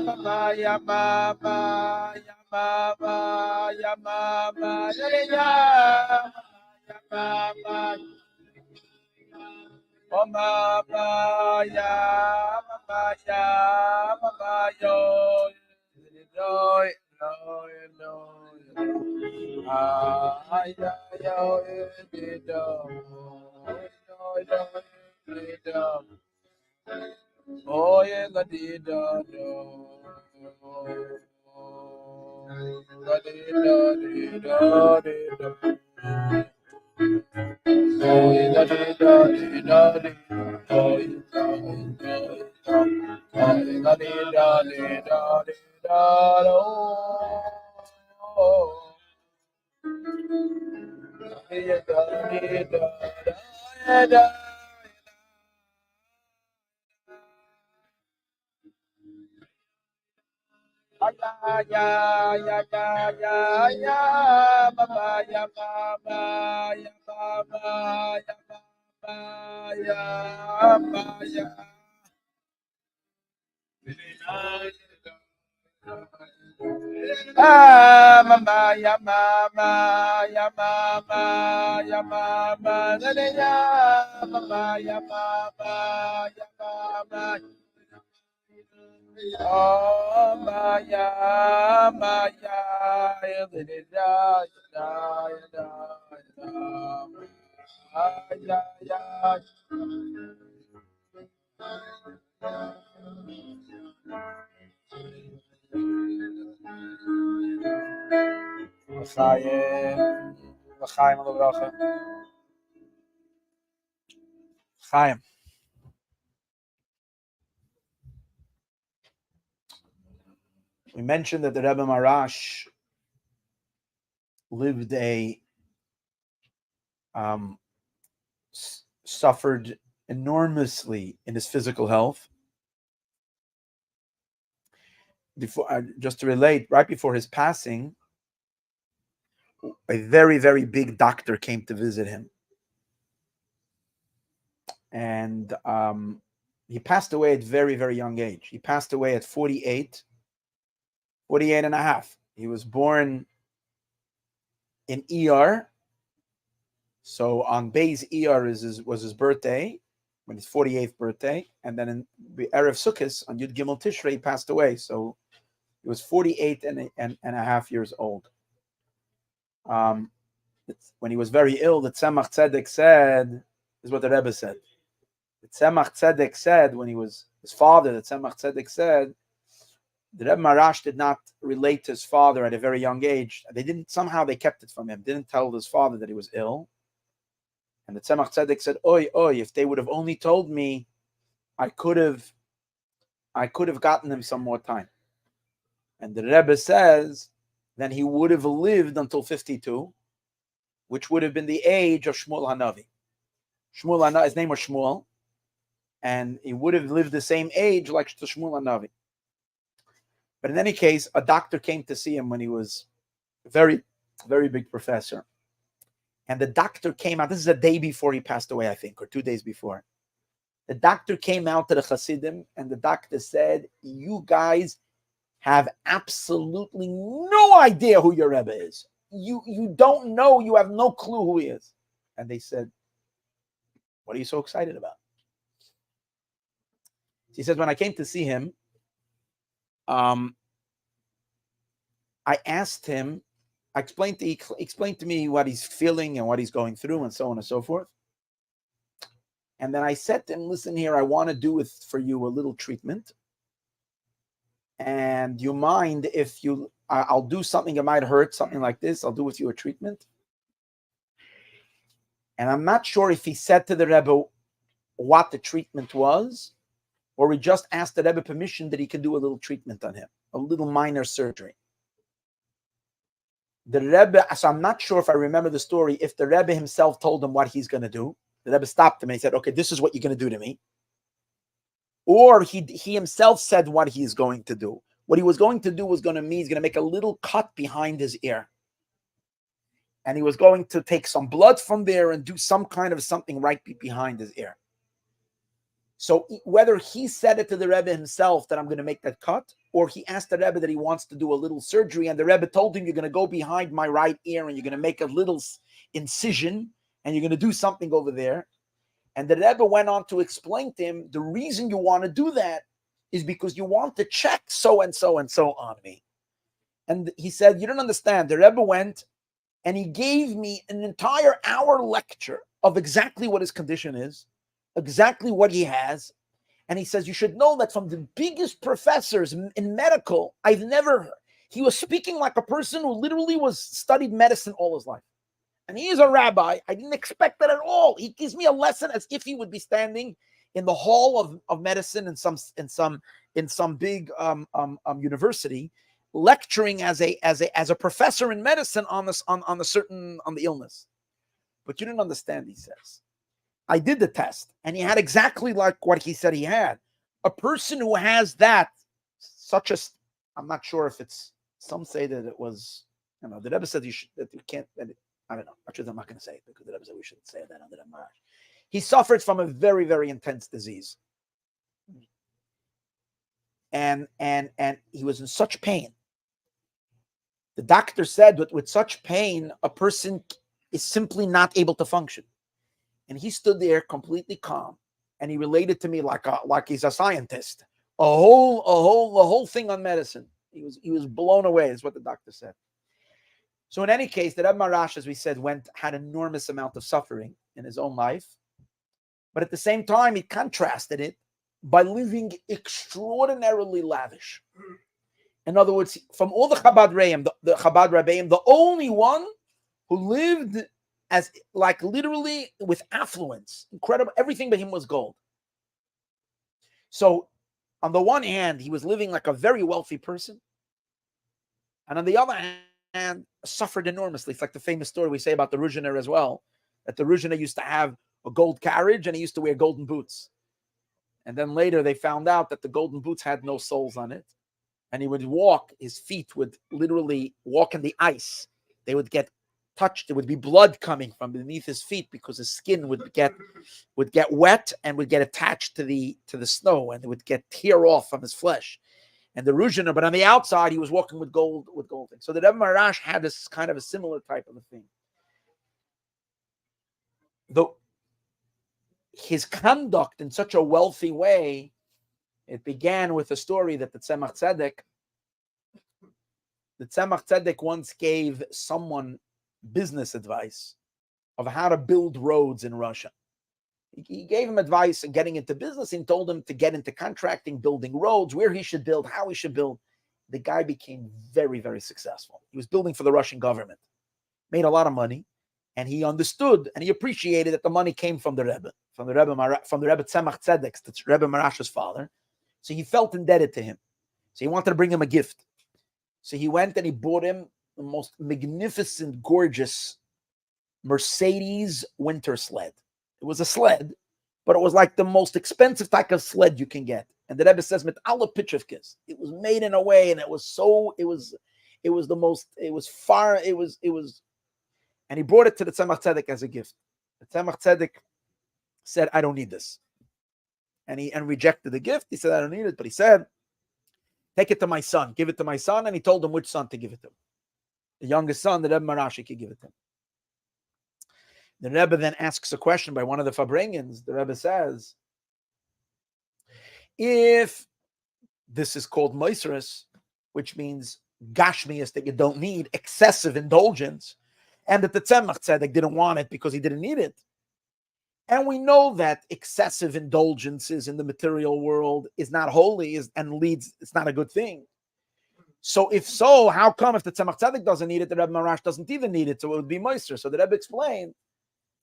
mama, ya mama, ya mama, ya mama, ya mama. Oh mama, ya mama, ya mama, yo, oh yeah, la di da do, la di da di da di da. Oh yeah, la di da di da di. Oh yeah, la di da di da di da do. Yeah, da di da da da. Ya ya ya ya ya baba ya baba ya baba ya baba ya baba ya mama ya mama ya mama ya mama ya mama ya mama ya mama. Oh Maya, Maya, Chaim. We mentioned that the Rebbe Mahrash lived suffered enormously in his physical health. Before, just to relate, right before his passing, a very, very big doctor came to visit him. And he passed away at very, very young age. He passed away at 48 and a half. He was born in ER. So on Beis ER was his birthday, when his 48th birthday. And then in the Erev Simchas, on Yud Gimel Tishrei, he passed away. So he was 48 and a half years old. When he was very ill, the Tzemach Tzedek said, this is what the Rebbe said. The Tzemach Tzedek said, when he was his father, the Tzemach Tzedek said, the Rebbe Mahrash did not relate to his father at a very young age. They kept it from him. Didn't tell his father that he was ill. And the Tzemach Tzedek said, "Oi, if they would have only told me, I could have gotten him some more time." And the Rebbe says, then he would have lived until 52, which would have been the age of Shmuel Hanavi. His name was Shmuel, and he would have lived the same age like Shmuel Hanavi. But in any case, a doctor came to see him when he was a very, very big professor. And the doctor came out, this is a day before he passed away, I think, or 2 days before. The doctor came out to the Hasidim, and the doctor said, "You guys have absolutely no idea who your Rebbe is. You don't know, you have no clue who he is." And they said, "What are you so excited about?" He says, when I came to see him, I asked him, he explained to me what he's feeling and what he's going through and so on and so forth. And then I said to him, "Listen here, I want to do for you a little treatment. And you mind if I'll do something that might hurt, something like this. I'll do with you a treatment." And I'm not sure if he said to the Rebbe, what the treatment was, or he just asked the Rebbe permission that he can do a little treatment on him, a little minor surgery. The Rebbe, so I'm not sure if I remember the story, if the Rebbe himself told him what he's going to do. The Rebbe stopped him and he said, okay, this is what you're going to do to me. Or he himself said what he's going to do. What he was going to do was going to mean he's going to make a little cut behind his ear. And he was going to take some blood from there and do some kind of something right behind his ear. So whether he said it to the Rebbe himself that I'm going to make that cut, or he asked the Rebbe that he wants to do a little surgery, and the Rebbe told him, you're going to go behind my right ear and you're going to make a little incision and you're going to do something over there. And the Rebbe went on to explain to him, the reason you want to do that is because you want to check so and so and so on me. And he said, you don't understand. The Rebbe went and he gave me an entire hour lecture of exactly what his condition is, exactly what he has. And he says, you should know that from the biggest professors in medical, I've never heard. He was speaking like a person who literally studied medicine all his life. And he is a rabbi. I didn't expect that at all. He gives me a lesson as if he would be standing in the hall of medicine in some big university, lecturing as a professor in medicine on the illness. But you didn't understand, he says. I did the test, and he had exactly like what he said he had. A person who has that, such as, I'm not sure if it's, some say that it was, the Rebbe said that you can't, I don't know. Actually, I'm not going to say it because the Rebbe said we shouldn't say that under the Mahrash. He suffered from a very, very intense disease. And he was in such pain. The doctor said that with such pain, a person is simply not able to function. And he stood there completely calm, and he related to me like he's a scientist. The whole thing on medicine. He was blown away, is what the doctor said. So in any case, the Rebbe Mahrash, as we said, had enormous amount of suffering in his own life, but at the same time, he contrasted it by living extraordinarily lavish. In other words, from all the Chabad Rebbeim, the Chabad Rebbeim, the only one who lived as like literally with affluence, incredible. Everything but him was gold. So on the one hand, he was living like a very wealthy person. And on the other hand, suffered enormously. It's like the famous story we say about the Ruzhiner as well, that the Ruzhiner used to have a gold carriage and he used to wear golden boots. And then later they found out that the golden boots had no soles on it. And he would walk, his feet would literally walk in the ice. They would get touched. There would be blood coming from beneath his feet because his skin would get wet and would get attached to the snow, and it would get tear off from his flesh. And the Ruzhiner, but on the outside, he was walking with gold things. So the Rebbe Mahrash had this kind of a similar type of a thing. Though his conduct in such a wealthy way, it began with a story that the Tzemach Tzedek once gave someone business advice of how to build roads in Russia. He gave him advice on getting into business and told him to get into contracting, building roads, where he should build, how he should build. The guy became very, very successful. He was building for the Russian government, made a lot of money, and he understood and he appreciated that the money came from the Rebbe, from the Rebbe Tzemach Tzedek, the Rebbe Maharash's father. So he felt indebted to him. So he wanted to bring him a gift. So he went and he bought him the most magnificent, gorgeous Mercedes winter sled. It was a sled, but it was like the most expensive type of sled you can get. And the Rebbe says, "Mit alle pitchevkes." It was made in a way, and it was, and he brought it to the Tzemach Tzedek as a gift. The Tzemach Tzedek said, "I don't need this," and rejected the gift. He said, "I don't need it," but he said, "Take it to my son, give it to my son," and he told him which son to give it to. The youngest son, the Rebbe Mahrash, could give it to him. The Rebbe then asks a question by one of the Fabrengens. The Rebbe says, if this is called Moiseris, which means Gashmias, that you don't need, excessive indulgence, and that the Tzemach Tzedek didn't want it because he didn't need it, and we know that excessive indulgences in the material world is not holy, it's not a good thing. So if so, how come if the Tzemach Tzedek doesn't need it, the Rebbe Mahrash doesn't even need it? So it would be Moiser. So the Rebbe explained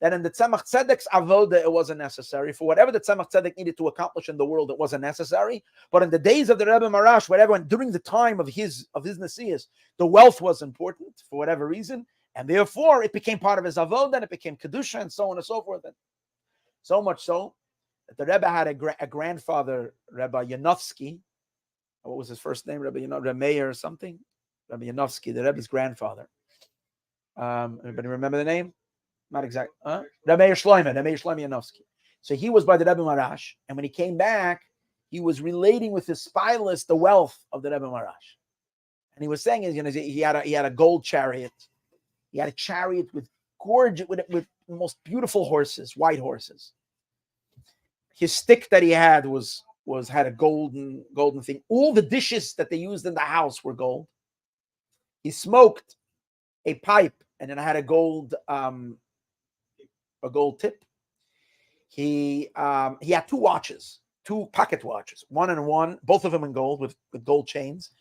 that in the Tzemach Tzedek's avoda it wasn't necessary. For whatever the Tzemach Tzedek needed to accomplish in the world, it wasn't necessary. But in the days of the Rebbe Mahrash, whatever, and during the time of his Nesias, the wealth was important for whatever reason, and therefore it became part of his avoda, and it became kedusha, and so on and so forth. And so much so that the Rebbe had a grandfather, Rebbe Yanovsky. What was his first name? Rebbe Meir or something. Rebbe Yanovsky, the Rebbe's grandfather. Anybody remember the name? Not exact. Rebbe Shloime Yanovsky. So he was by the Rebbe Mahrash, and when he came back, he was relating with his spyless the wealth of the Rebbe Mahrash, and he was saying, he had a gold chariot. He had a chariot with gorgeous, with most beautiful horses, white horses. His stick that he had had a golden thing. All the dishes that they used in the house were gold. He smoked a pipe, and then I had a gold tip. He had two watches, two pocket watches, one in one, both of them in gold with gold chains,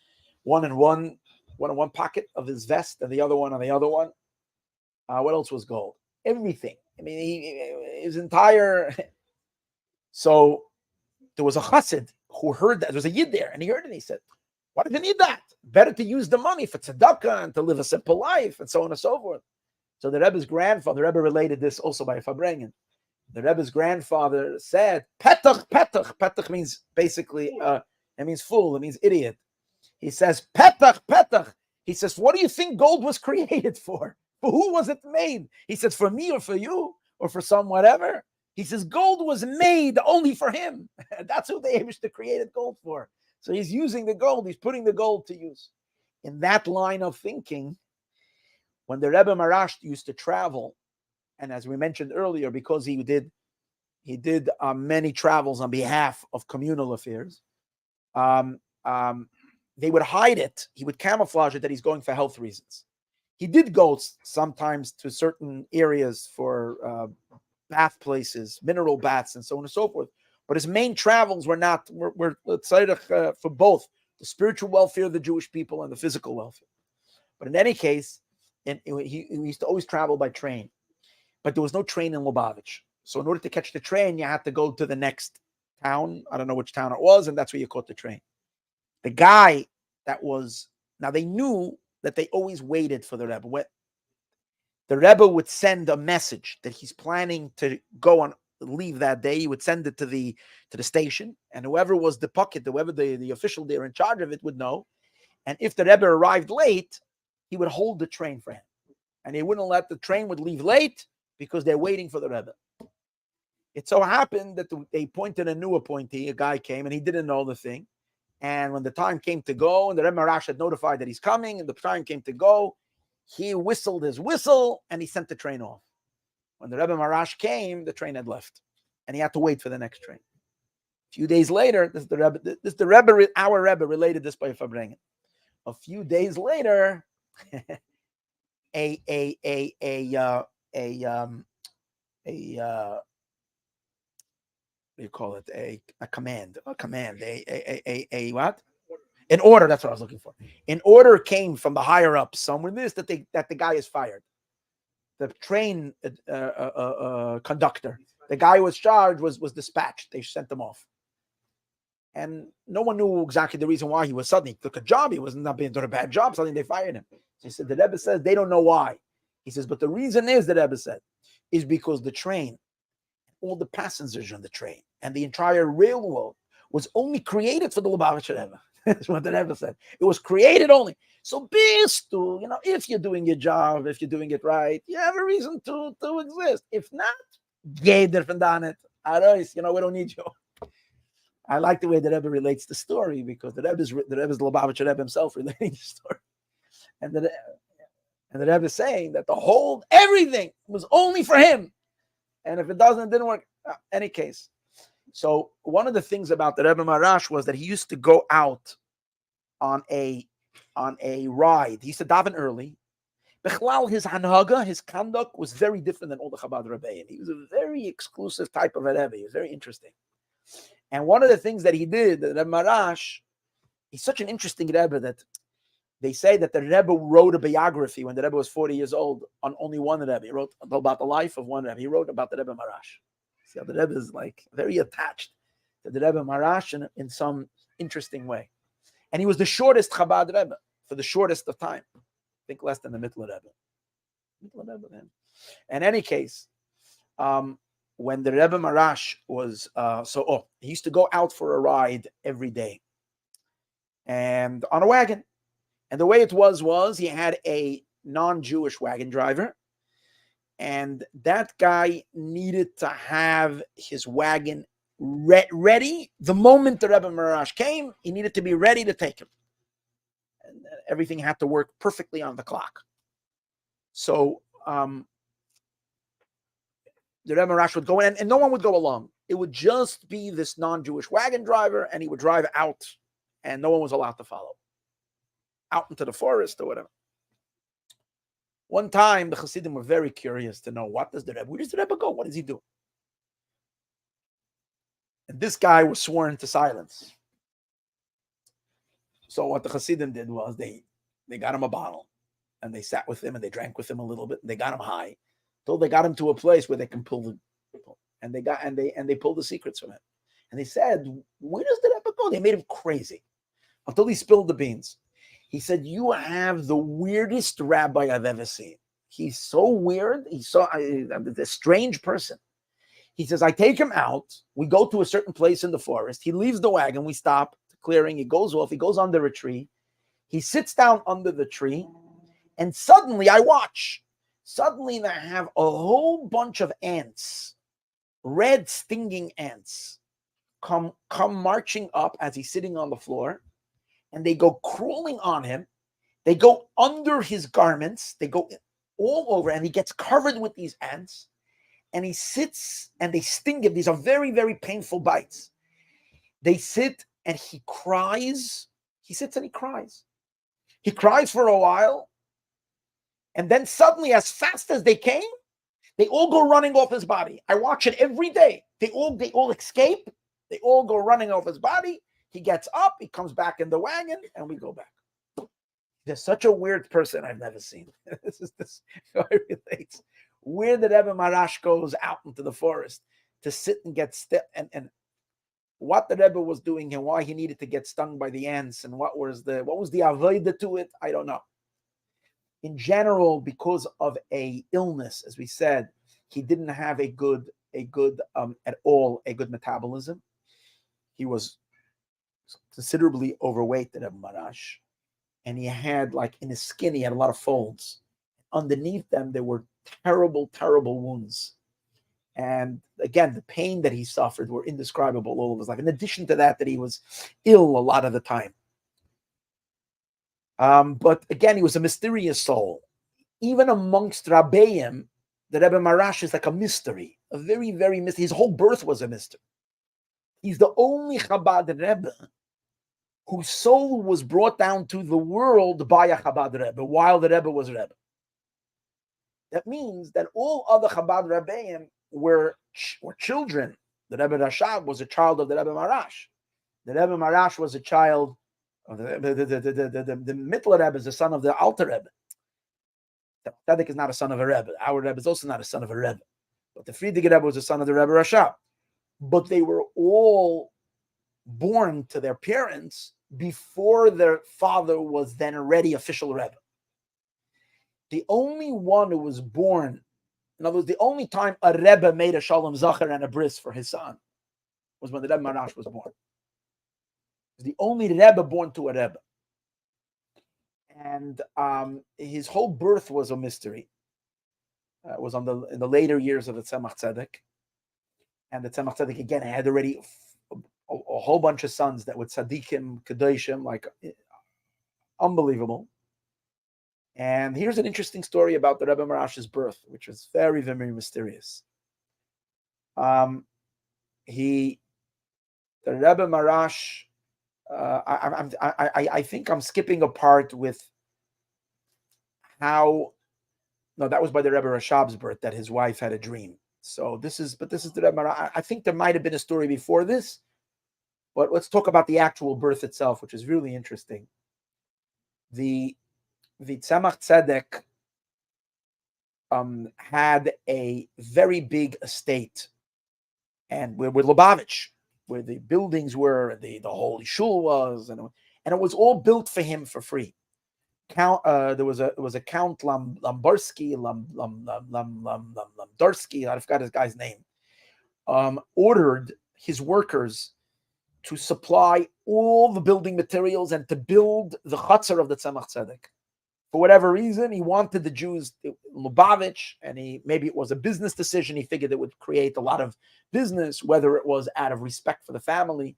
one in one pocket of his vest, and the other one on the other one. What else was gold? Everything. I mean, his entire. So there was a chassid who heard that. There was a yid there, and he heard it. And he said, "Why do you need that? Better to use the money for tzedakah and to live a simple life, and so on and so forth." So the Rebbe's grandfather, the Rebbe related this also by Fabrengen. The Rebbe's grandfather said, "Petach, petach." Petach means basically, it means fool. It means idiot. He says, "Petach, petach." He says, "What do you think gold was created for? For who was it made?" He says, "For me or for you or for some whatever." He says, "Gold was made only for him." That's who the Eibishter created gold for. So he's using the gold. He's putting the gold to use. In that line of thinking, when the Rebbe Mahrash used to travel, and as we mentioned earlier, because he did many travels on behalf of communal affairs, they would hide it. He would camouflage it that he's going for health reasons. He did go sometimes to certain areas for bath places, mineral baths, and so on and so forth. But his main travels were for both the spiritual welfare of the Jewish people and the physical welfare. But in any case, he used to always travel by train. But there was no train in Lubavitch. So in order to catch the train, you had to go to the next town. I don't know which town it was, and that's where you caught the train. The guy now they knew that they always waited for the Rebbe. The Rebbe would send a message that he's planning to leave that day. He would send it to the station, and whoever was the official there in charge of it would know. And if the Rebbe arrived late, he would hold the train for him, and he wouldn't let the train would leave late because they're waiting for the Rebbe. It so happened that they appointed a new appointee. A guy came, and he didn't know the thing. And when the time came to go, and the Rebbe Mahrash had notified that he's coming, and the time came to go, he whistled his whistle, and he sent the train off. When the Rebbe Mahrash came, the train had left, and he had to wait for the next train. A few days later, our Rebbe related this by Fabrengen. A few days later, a command, what? An order. That's what I was looking for. An order came from the higher up somewhere. That the guy is fired. The train conductor, the guy who was charged, was dispatched. They sent him off, and no one knew exactly the reason why. He took a job. He was not being doing a bad job. Suddenly they fired him. So he said the Rebbe says they don't know why. He says, but the reason is, the Rebbe said, is because the train, all the passengers on the train, and the entire railroad was only created for the Lubavitch Rebbe. That's what the Rebbe said. It was created only. So bistu, if you're doing your job, if you're doing it right, you have a reason to exist. If not, geder van danet. We don't need you. I like the way the Rebbe relates the story, because the Rebbe's Lubavitch Rebbe himself relating the story. And the Rebbe is saying that everything was only for him. And if it didn't work. Any case. So one of the things about the Rebbe Mahrash was that he used to go out on a ride. He used to daven early. Bechlal, his hanhaga, his conduct was very different than all the Chabad Rebbeim. He was a very exclusive type of a Rebbe. He was very interesting. And one of the things that he did, the Rebbe Mahrash, he's such an interesting Rebbe that They say that the Rebbe wrote a biography when the Rebbe was 40 years old on only one Rebbe. He wrote about the life of one Rebbe. He wrote about the Rebbe Mahrash. See how the Rebbe is like very attached to the Rebbe Mahrash in some interesting way. And he was the shortest Chabad Rebbe for the shortest of time. I think less than the Mittler Rebbe. In any case, when the Rebbe Mahrash was, he used to go out for a ride every day and on a wagon. And the way it was he had a non-Jewish wagon driver, and that guy needed to have his wagon ready. The moment the Rebbe Mahrash came, he needed to be ready to take him. And everything had to work perfectly on the clock. So the Rebbe Mahrash would go in, and no one would go along. It would just be this non-Jewish wagon driver, and he would drive out, and no one was allowed to follow. Out into the forest or whatever. One time, the Hasidim were very curious to know where does the Rebbe go? What does he do? And this guy was sworn to silence. So what the Hasidim did was they got him a bottle, and they sat with him and they drank with him a little bit. And they got him high, till they got him to a place where they can pull they pulled the secrets from him. And they said, "Where does the Rebbe go?" They made him crazy until he spilled the beans. He said, "You have the weirdest rabbi I've ever seen. He's so weird. He's so a strange person." He says, "I take him out. We go to a certain place in the forest. He leaves the wagon. We stop the clearing. He goes off. He goes under a tree. He sits down under the tree. And suddenly I watch. Suddenly they have a whole bunch of ants, red stinging ants, come marching up as he's sitting on the floor. And they go crawling on him. They go under his garments. They go all over, and he gets covered with these ants. And he sits, and they sting him. These are very, very painful bites. They sit, and he cries. He sits and he cries. He cries for a while. And then suddenly, as fast as they came, they all go running off his body. I watch it every day. They all escape. They all go running off his body. He gets up, he comes back in the wagon, and we go back. There's such a weird person I've never seen. This relates. Where the Rebbe Mahrash goes out into the forest to sit and get and what the Rebbe was doing and why he needed to get stung by the ants and what was the avodah to it, I don't know. In general, because of a illness, as we said, he didn't have a good metabolism. He was considerably overweight, the Rebbe Mahrash, and he had, like, in his skin, he had a lot of folds. Underneath them, there were terrible, terrible wounds. And again, the pain that he suffered were indescribable all of his life. In addition to that he was ill a lot of the time. But again, he was a mysterious soul. Even amongst Rabbeim, the Rebbe Mahrash is like a mystery, a very, very mystery. His whole birth was a mystery. He's the only Chabad Rebbe whose soul was brought down to the world by a Chabad Rebbe while the Rebbe was Rebbe. That means that all other Chabad Rebbeim were children. The Rebbe Rashab was a child of the Rebbe Mahrash. The Rebbe Mahrash was a child of the Mittler Rebbe, is the son of the Alter Rebbe. The Tzaddik is not a son of a Rebbe. Our Rebbe is also not a son of a Rebbe. But the Frierdiker Rebbe was a son of the Rebbe Rashab. But they were all born to their parents before their father was then already official Rebbe. The only one who was born, in other words, the only time a Rebbe made a Shalom Zachar and a bris for his son was when the Rebbe Mahrash was born. It was the only Rebbe born to a Rebbe. And his whole birth was a mystery. It was in the later years of the Tzemach Tzedek. And the Tzemach Tzedek, again, had already a whole bunch of sons that were Tzadikim, Kedoshim, like unbelievable. And here's an interesting story about the Rebbe Maharash's birth, which was very, very mysterious. The Rebbe Mahrash, I think I'm skipping a part with how. No, that was by the Rebbe Rashab's birth, that his wife had a dream. So this is the Rebbe Mahrash. I think there might have been a story before this, but let's talk about the actual birth itself, which is really interesting. The Tzemach Tzedek had a very big estate, and we're with Lubavitch, where the buildings were, and the holy shul was, and it was all built for him for free. There was a Count Lamborsky, Lamdarsky, I forgot his guy's name, ordered his workers to supply all the building materials and to build the chutzner of the Tzemach Tzedek. For whatever reason, he wanted the Jews in Lubavitch, and maybe it was a business decision. He figured it would create a lot of business, whether it was out of respect for the family.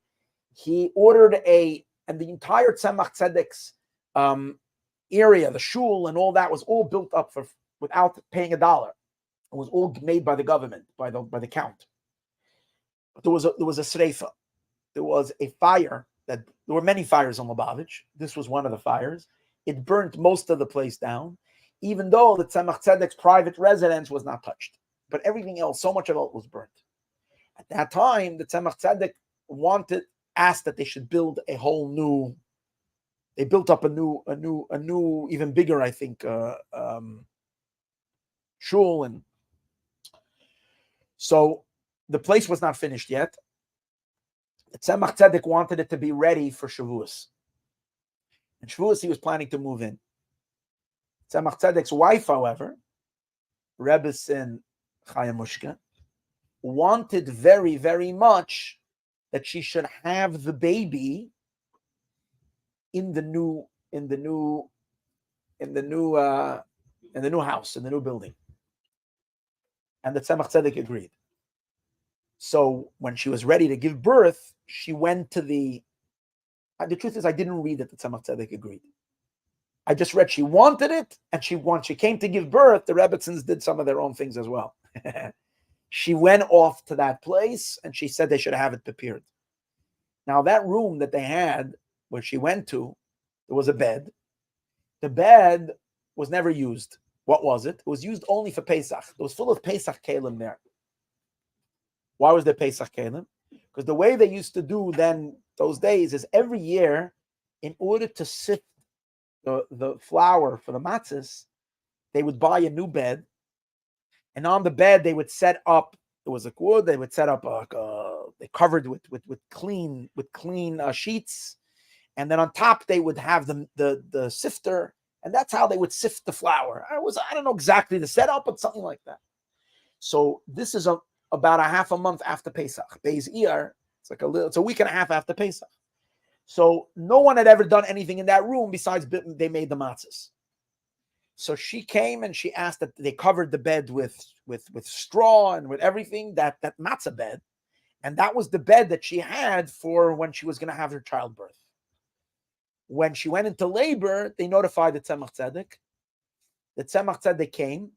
He ordered and the entire Tzemach Tzedek's area, the shul and all that, was all built up without paying $1. It was all made by the government, by the count. But there was a sreifa. There was a fire. There were many fires in Lubavitch. This was one of the fires. It burnt most of the place down, even though the Tzemach Tzedek's private residence was not touched. But everything else, so much of it was burnt. At that time, the Tzemach Tzedek asked that they should build a whole new. They built up a new, even bigger, I think, shul, and so the place was not finished yet. The Tzemach Tzedek wanted it to be ready for Shavuos. And Shavuos, he was planning to move in. Tzemach Tzedek's wife, however, Rebbe's son Chaya Mushka, wanted very, very much that she should have the baby in the new house, in the new building. And the Tzemach Tzedek agreed. So when she was ready to give birth, she went to the truth is, I didn't read that the Tzemach Tzedek agreed. I just read she wanted it, and once she came to give birth, the Rebbetzins did some of their own things as well. She went off to that place, and she said they should have it prepared. Now, that room that they had, where she went to, there was a bed. The bed was never used. What was it? It was used only for Pesach. It was full of Pesach kalim there. Why was there Pesach kalim? Because the way they used to do then, those days, is every year, in order to sift the flour for the matzahs, they would buy a new bed, and on the bed they would set up. It was like wood. They would set up they covered with clean sheets, and then on top they would have the sifter, and that's how they would sift the flour. I don't know exactly the setup, but something like that. So this is about a half a month after Pesach. Beis Iyar, it's a week and a half after Pesach. So no one had ever done anything in that room besides they made the matzahs. So she came and she asked that they covered the bed with straw and with everything, that matzah bed. And that was the bed that she had for when she was going to have her childbirth. When she went into labor, they notified the Tzemach Tzedek. The Tzemach Tzedek came.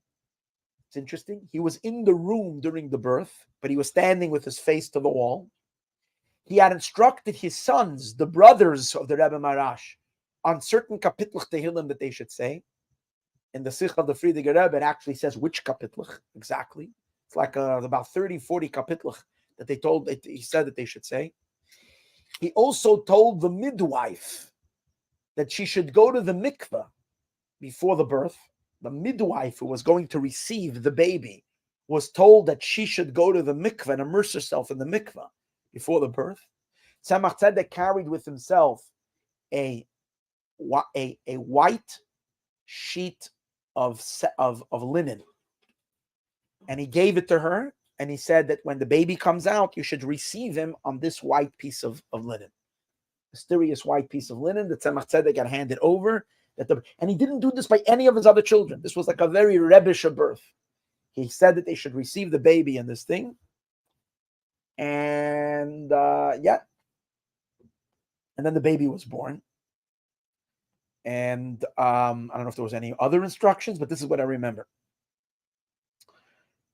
It's interesting. He was in the room during the birth, but he was standing with his face to the wall. He had instructed his sons, the brothers of the Rebbe Mahrash, on certain kapitluch tehillim that they should say. In the Sikh of the Friediger Rebbe, it actually says which kapitluch exactly. It's like about 30, 40 kapitluch that he said that they should say. He also told the midwife that she should go to the mikveh before the birth. The midwife who was going to receive the baby was told that she should go to the mikveh and immerse herself in the mikveh before the birth. Tzemach Tzedek carried with himself a white sheet of linen, and he gave it to her, and he said that when the baby comes out, you should receive him on this white piece of linen, mysterious white piece of linen that Tzemach Tzedek had handed over. And he didn't do this by any of his other children. This was like a very Rebbish birth. He said that they should receive the baby in this thing. And and then the baby was born. And I don't know if there was any other instructions, but this is what I remember.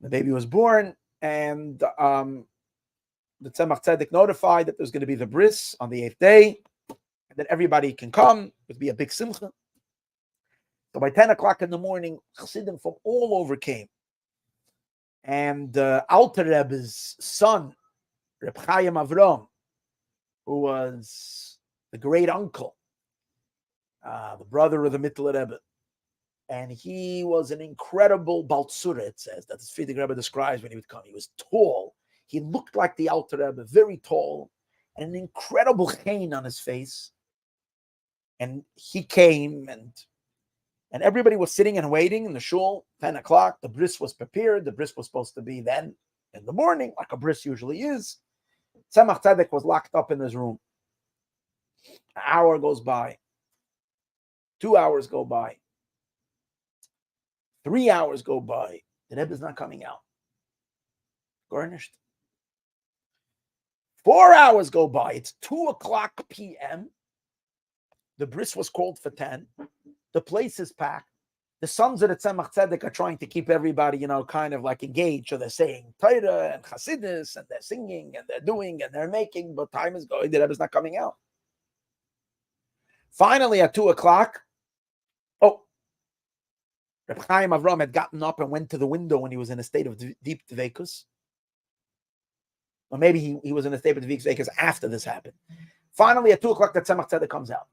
The baby was born, and the Tzemach Tzedek notified that there's going to be the bris on the 8th day, and that everybody can come. It would be a big simcha. So by 10 o'clock in the morning, Chassidim from all over came. And Alter Rebbe's son, Reb Chaim Avram, who was the great uncle, the brother of the Mittler Rebbe. And he was an incredible Baltzura, it says. That's the Rebbe describes when he would come. He was tall. He looked like the Alter Rebbe, very tall, and an incredible chain on his face. And he came, and everybody was sitting and waiting in the shul, 10 o'clock. The bris was prepared. The bris was supposed to be then in the morning, like a bris usually is. Tzemach Tzedek was locked up in his room. An hour goes by. 2 hours go by. 3 hours go by. The Rebbe is not coming out. Garnished. 4 hours go by. It's 2:00 p.m. The bris was called for 10. The place is packed. The sons of the Tzemach Tzedek are trying to keep everybody, kind of like engaged. So they're saying Torah and Chassidus, and they're singing, and they're doing, and they're making, but time is going. The Rebbe's not coming out. Finally, at 2:00, Reb Chaim Avram had gotten up and went to the window when he was in a state of deep dveikus. Or maybe he was in a state of deep dveikus after this happened. Finally, at 2:00, the Tzemach Tzedek comes out.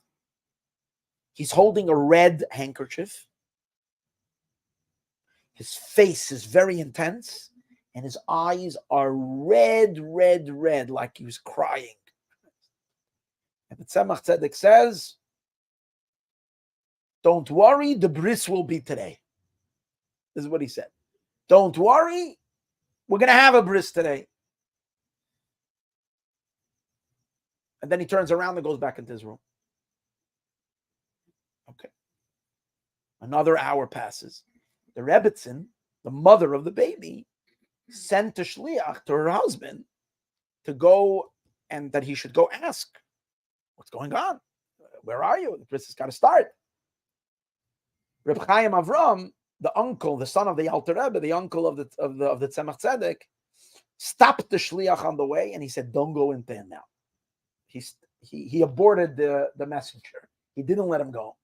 He's holding a red handkerchief. His face is very intense, and his eyes are red, like he was crying. And the Tzemach Tzedek says, "Don't worry, the bris will be today." This is what he said. "Don't worry, we're going to have a bris today." And then he turns around and goes back into his room. Okay. Another hour passes. The Rebbitzin, the mother of the baby, sent a shliach to her husband to go, and that he should go ask, "What's going on? Where are you? The bris has got to start." Reb Chaim Avram, the uncle, the son of the Alter Rebbe, the uncle of the Tzemach Tzedek, stopped the shliach on the way, and he said, "Don't go into him now." He aborted the messenger. He didn't let him go.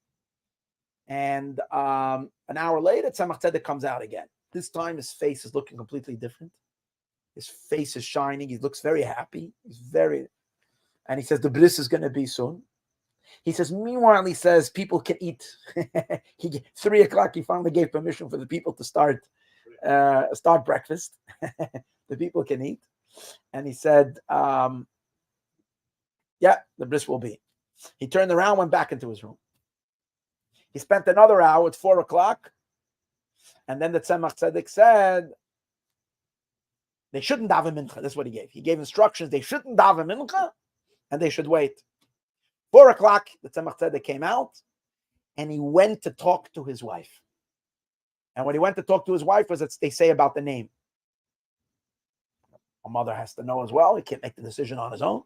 And an hour later, Tzemach Tzedek comes out again. This time, his face is looking completely different. His face is shining. He looks very happy. And he says, "The bris is going to be soon." He says, meanwhile, he says, people can eat. 3:00, he finally gave permission for the people to start breakfast. The people can eat. And he said, yeah, the bris will be. He turned around, went back into his room. He spent another hour at 4:00. And then the Tzemach Tzedek said, they shouldn't daven mincha. That's what he gave. He gave instructions. They shouldn't daven mincha, and they should wait. 4:00, the Tzemach Tzedek came out, and he went to talk to his wife. And when he went to talk to his wife, was they say about the name. A mother has to know as well. He can't make the decision on his own.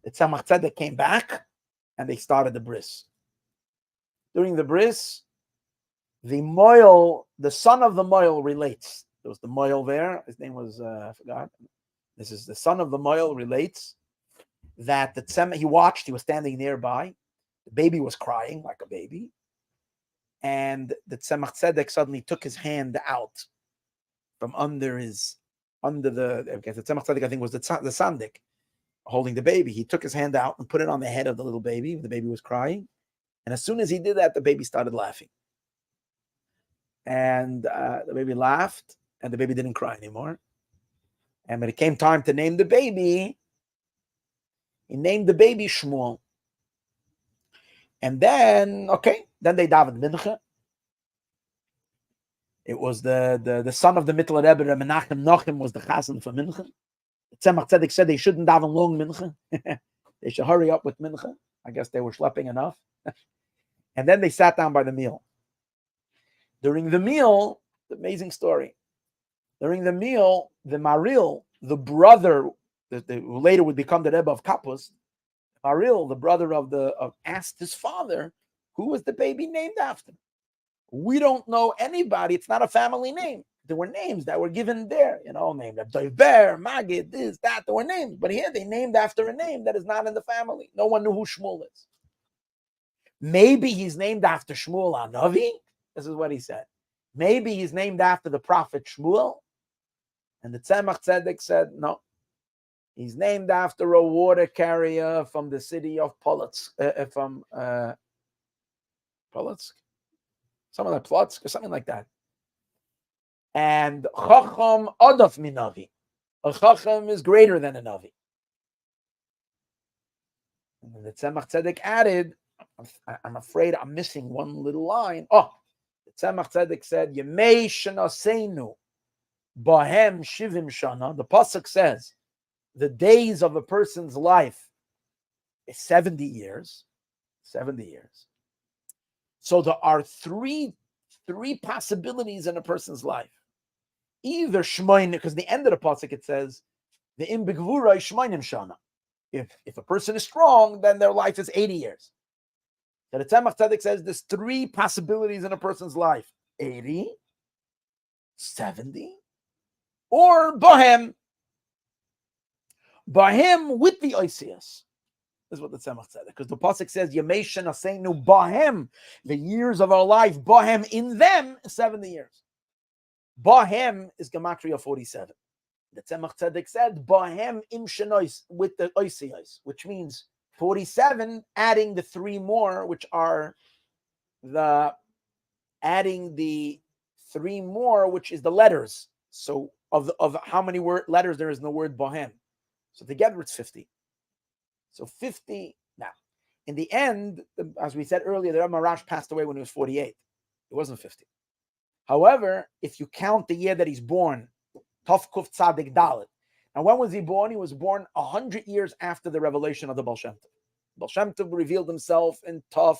The Tzemach Tzedek came back, and they started the bris. During the bris, the son of the moil relates. There was the moil there. His name was, I forgot. This is the son of the moil relates that the Tzemach, he watched, he was standing nearby. The baby was crying like a baby. And the Tzemach Tzedek suddenly took his hand out from under the Tzemach Tzedek, I think, was the Sandik holding the baby. He took his hand out and put it on the head of the little baby. The baby was crying. And as soon as he did that, the baby started laughing. And the baby laughed, and the baby didn't cry anymore. And when it came time to name the baby, he named the baby Shmuel. And then they davened mincha. It was the son of the Mittler Rebbe, Menachem Nochim, was the chassan for mincha. Tzemach Tzedek said they shouldn't daven long mincha. They should hurry up with mincha. I guess they were schlepping enough. And then they sat down by the meal. During the meal, the amazing story. During the meal, the Maril, the brother, who later would become the Rebbe of Kapus, Maril, the brother asked his father, who was the baby named after? We don't know anybody. It's not a family name. There were names that were given there, named Doiber, Magid, this, that. There were names. But here they named after a name that is not in the family. No one knew who Shmuel is. Maybe he's named after Shmuel Hanavi. This is what he said. Maybe he's named after the prophet Shmuel. And the Tzemach Tzedek said, no. He's named after a water carrier from the city of Polotsk, Polotsk, something like Plotsk or something like that. And Chacham Adaf Minavi. A Chacham is greater than a Navi. And the Tzemach Tzedek added, I'm afraid I'm missing one little line. Oh, the Tzemach Tzedek said, Yemei Shanaseinu Bahem Shivim Shana. The Pasuk says, the days of a person's life is 70 years. 70 years. So there are three possibilities in a person's life. Either Shmoin, because the end of the Pasuk it says, the Im Begvura Shmoinim Shana. If a person is strong, then their life is 80 years. So the Tzemach Tzedek says there's three possibilities in a person's life: 80, 70, or Bohem. Bohem with the Oisias. This is what the Tzemach said. Because the Pasuk says, Yemei Shenaseinu Bohem, the years of our life, Bohem, in them, 70 years. Bohem is Gematria 47. The Tzemach Tzedek said, Bohem im Shenois, with the Oisias, which means 47, adding the three more, which are adding the three more, which is the letters. So of how many letters there is in the word Bohem. So together it's 50. So 50. Now, in the end, as we said earlier, the Mahrash passed away when he was 48. It wasn't 50. However, if you count the year that he's born, Tov Kuf Tzadik Dalet. And when was he born? He was born 100 years after the revelation of the Baal Shem Tov. Baal Shem Tov revealed himself in Tov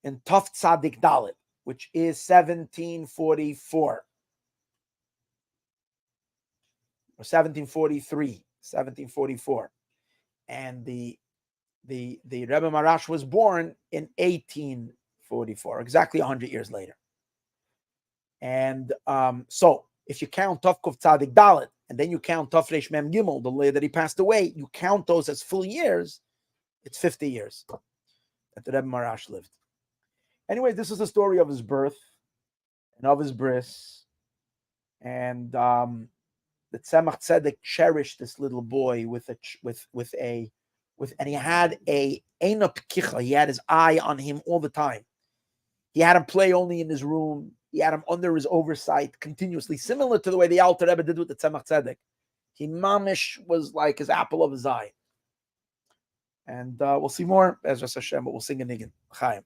Tzadik Dalet, which is 1744 or 1744. And the Rebbe Mahrash was born in 1844, exactly 100 years later. And so if you count Tov Kuf Tzadik Dalet, and then you count Tov Reish Mem Gimel, the year that he passed away, you count those as full years, it's 50 years that the Rebbe Mahrash lived. Anyway, this is the story of his birth and of his bris. And the Tzemach Tzedek cherished this little boy and he had a Eina Pkicha. He had his eye on him all the time. He had him play only in his room. He had him under his oversight continuously, similar to the way the Alter Rebbe did with the Tzemach Tzedek. He mamish was like his apple of his eye. And we'll see more as Hashem, but we'll sing a niggin. Chaim.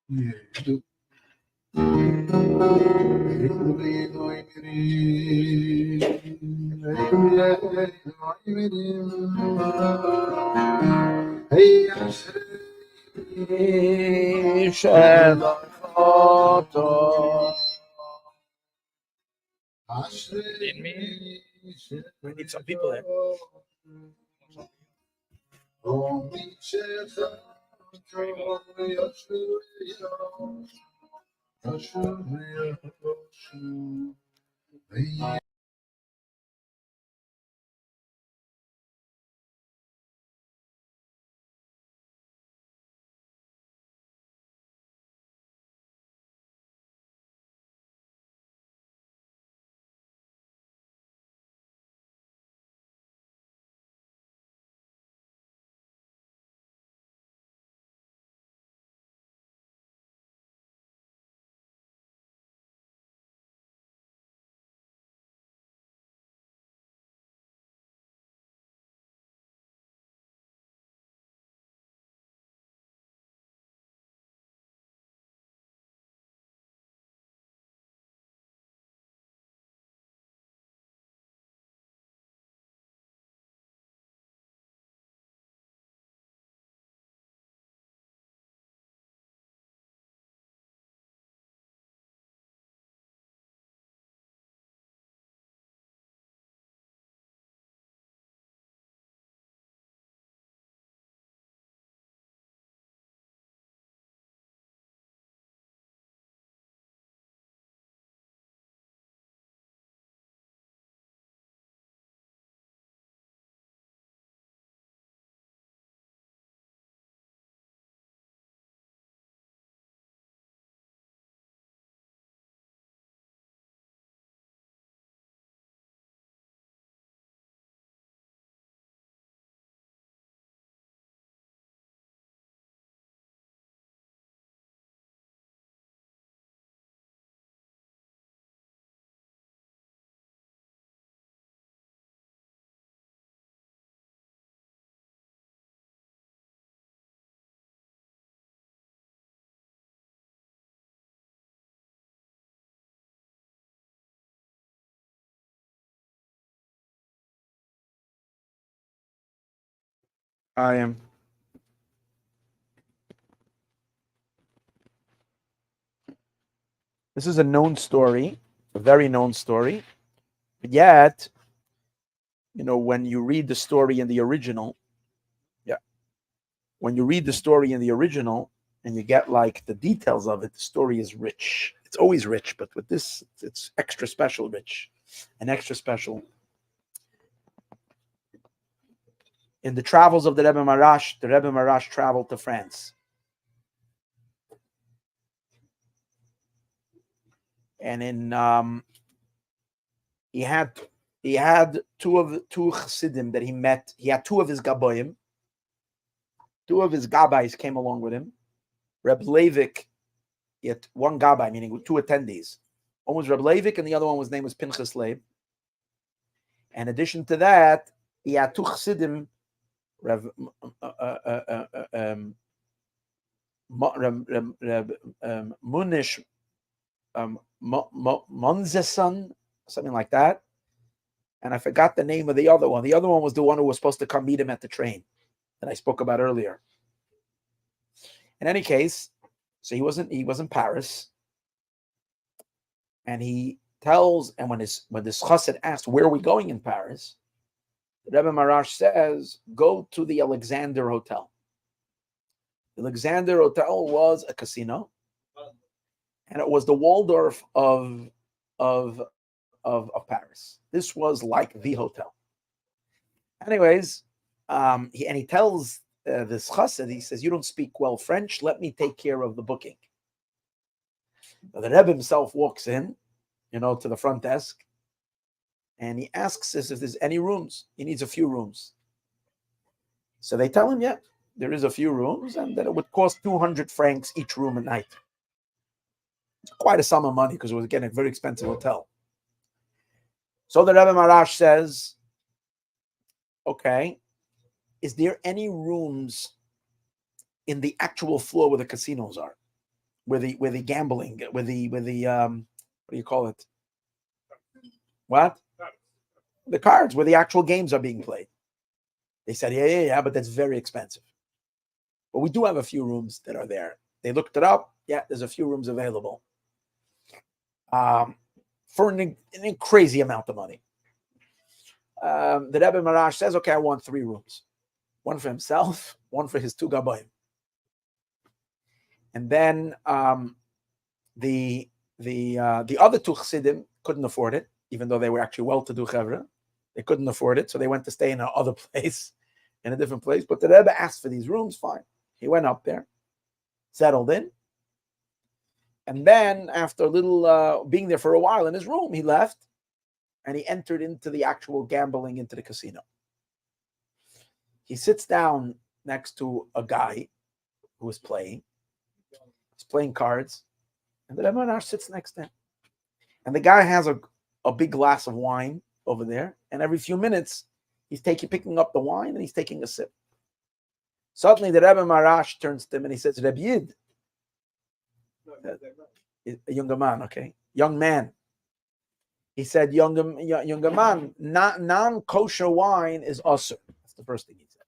We need some people there. I am. This is a known story, a very known story. But yet, when you read the story in the original, when you read the story in the original and you get like the details of it, the story is rich. It's always rich, but with this, it's extra special rich and extra special. In the travels of the Rebbe Mahrash traveled to France. And he had two chassidim that he met. He had two of his gabayim. Two of his gabbais came along with him. Reb Leivik, he had one gabbai, meaning with two attendees. One was Reb Leivik, and the other one was named Pinchas Leib. In addition to that, he had two chassidim, Reb Munish Monzeson, something like that. And I forgot the name of the other one. The other one was the one who was supposed to come meet him at the train that I spoke about earlier. In any case, so he was in Paris, and he tells, and when this chassid asked, where are we going in Paris? The Rebbe Mahrash says, go to the Alexander Hotel. The Alexander Hotel was a casino, and it was the Waldorf of Paris. This was like the hotel. Anyways, he tells this chassid, he says, you don't speak well French, let me take care of the booking. Now, the Rebbe himself walks in, to the front desk, and he asks us if there's any rooms. He needs a few rooms. So they tell him, yeah, there is a few rooms, and that it would cost 200 francs each room a night. It's quite a sum of money because it was, again, a very expensive hotel. So the Rebbe Mahrash says, okay, is there any rooms in the actual floor where the casinos are, where the gambling, where the what do you call it? What? The cards, where the actual games are being played. They said, yeah, but that's very expensive. But we do have a few rooms that are there. They looked it up. Yeah, there's a few rooms available. For an crazy amount of money. The Rebbe Mahrash says, okay, I want 3 rooms. One for himself, one for his 2 gabayim. And then the other 2 chassidim couldn't afford it, even though they were actually well-to-do chevra. They couldn't afford it, so they went to stay in another place, in a different place. But the Rebbe asked for these rooms, fine. He went up there, settled in. And then after a little being there for a while in his room, he left and he entered into the actual gambling, into the casino. He sits down next to a guy who is playing. He's playing cards. And the Rebbe Mahrash sits next to him. And the guy has a big glass of wine over there. And every few minutes, he's picking up the wine and he's taking a sip. Suddenly, the Rebbe Mahrash turns to him and he says, Rebbe Yid. A younger man, okay? Young man. He said, younger man, non-kosher wine is usur. That's the first thing he said.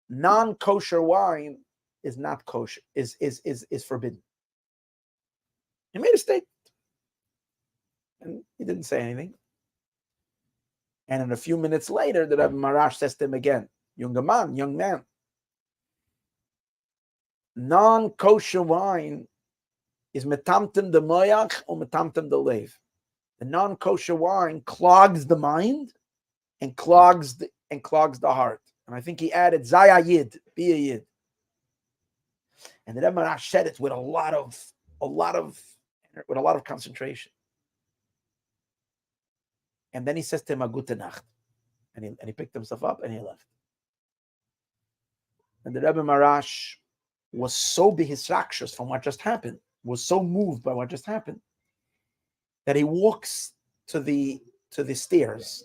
Non-kosher wine is not kosher, is forbidden. He made a statement. And he didn't say anything. And in a few minutes later, the Rebbe Mahrash says to him again, young man, non-kosher wine is metamtem de moyach or metamtem de lev. The non-kosher wine clogs the mind and clogs the heart. And I think he added, Zaya Yid, be a Yid. And the Rebbe Mahrash said it with a lot of concentration. And then he says to him, a gute Nacht. And he picked himself up and he left. And the Rebbe Mahrash was so behisrakshus from what just happened, was so moved by what just happened, that he walks to the stairs.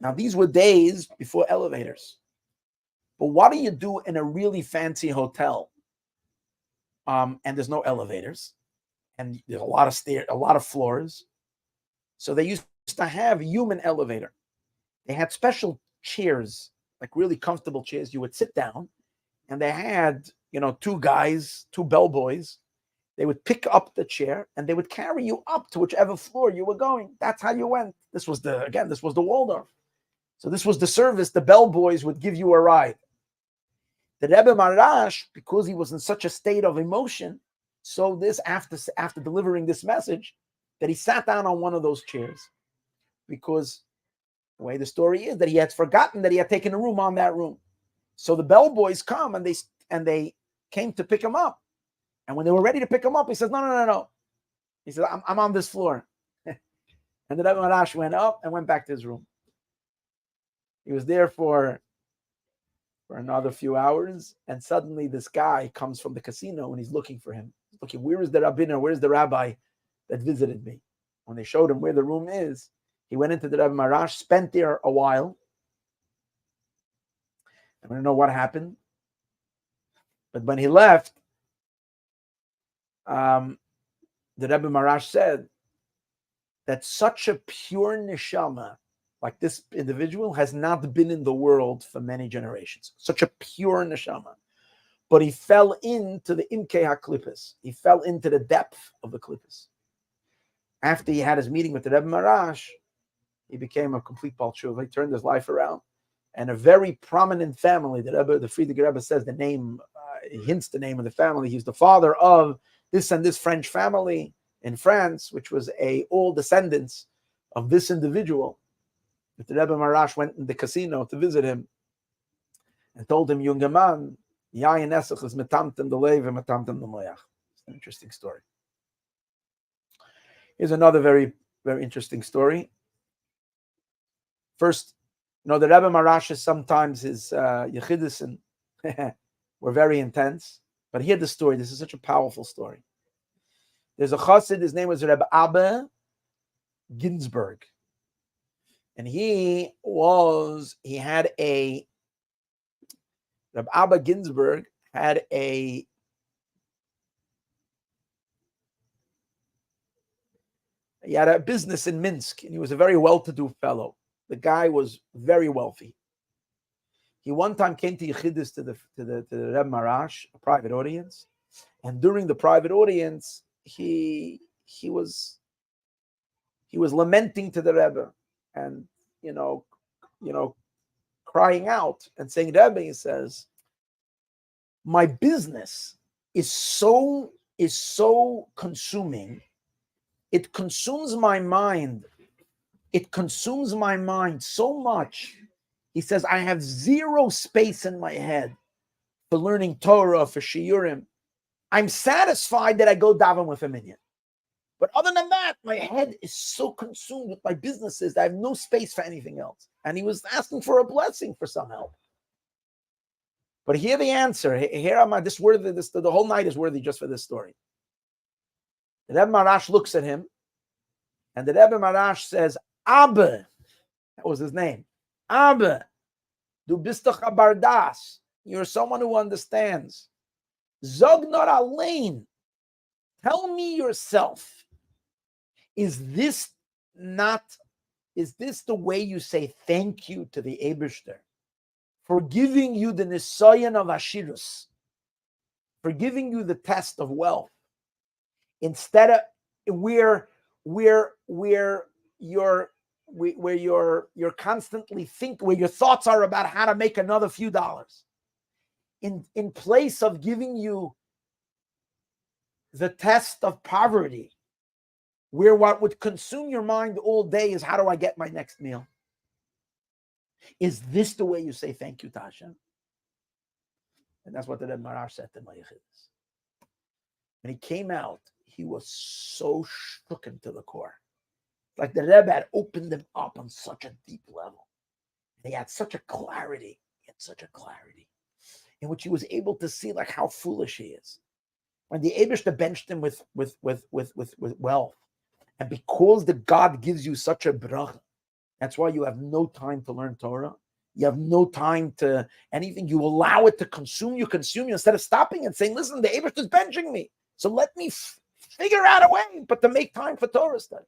Now, these were days before elevators. But what do you do in a really fancy hotel? And there's no elevators, and there's a lot of stairs, a lot of floors. So they used to have human elevator. They had special chairs, like really comfortable chairs. You would sit down, and they had, two guys, two bellboys. They would pick up the chair and they would carry you up to whichever floor you were going. That's how you went. This was the Waldorf. So this was the service. The bellboys would give you a ride. The Rebbe Mahrash, because he was in such a state of emotion, so this after delivering this message, that he sat down on one of those chairs, because the way the story is that he had forgotten that he had taken a room on that room. So the bellboys come and they came to pick him up. And when they were ready to pick him up, he says, no. He said, I'm on this floor. And the Rebbe Mahrash went up and went back to his room. He was there for another few hours, and suddenly this guy comes from the casino and he's looking for him. He's looking, where is the rabbiner? Where's the rabbi that visited me? When they showed him where the room is, he went into the Rebbe Mahrash, spent there a while. I don't know what happened, but when he left, the Rebbe Mahrash said that such a pure neshama like this individual has not been in the world for many generations. Such a pure neshama. But he fell into the imkei haklippus. He fell into the depth of the klippus. After he had his meeting with the Rebbe Mahrash, he became a complete Baal Tshuva. He turned his life around. And a very prominent family, the Frierdiker Rebbe says the name, he hints the name of the family. He's the father of this and this French family in France, which was all descendants of this individual. But the Rebbe Mahrash went in the casino to visit him and told him, "Younger man, yayin esach is metamtem the leiv and metamtem the moyach." It's an interesting story. Here's another very, very interesting story. First, the Rebbe Mahrash is sometimes his yechidus were very intense. But hear the story. This is such a powerful story. There's a chassid. His name was Rabbi Ginsburg. And Rabbi Ginsburg had a business in Minsk, and he was a very well-to-do fellow. The guy was very wealthy. He one time came to Yechidus to the Rebbe Mahrash, a private audience, and during the private audience, he was lamenting to the Rebbe and crying out and saying, Rebbe, he says, my business is so consuming. It consumes my mind. It consumes my mind so much. He says, I have zero space in my head for learning Torah, for shiurim. I'm satisfied that I go daven with a minyan. But other than that, my head is so consumed with my businesses that I have no space for anything else. And he was asking for a blessing for some help. But hear the answer. Here am I. The whole night is worthy just for this story. The Rebbe Mahrash looks at him, and the Rebbe Mahrash says, Abba, that was his name. Abba, du bist doch a bardas. You're someone who understands. Zog not allein. Tell me yourself. Is this the way you say thank you to the Eibishter for giving you the nisayon of Ashirus, for giving you the test of wealth, instead of where you're constantly where your thoughts are about how to make another few dollars, in place of giving you the test of poverty, where what would consume your mind all day is how do I get my next meal? Is this the way you say thank you to Hashem? And that's what the Rebbe Mahrash said to my yechidus. When he came out, he was so shooken to the core. Like the Rebbe had opened him up on such a deep level. He had such a clarity. In which he was able to see like how foolish he is. When the Eibishter benched him with wealth, and because the God gives you such a bracha, that's why you have no time to learn Torah. You have no time to anything. You allow it to consume you instead of stopping and saying, listen, the Eibishter is benching me. So let me figure out a way, but to make time for Torah study.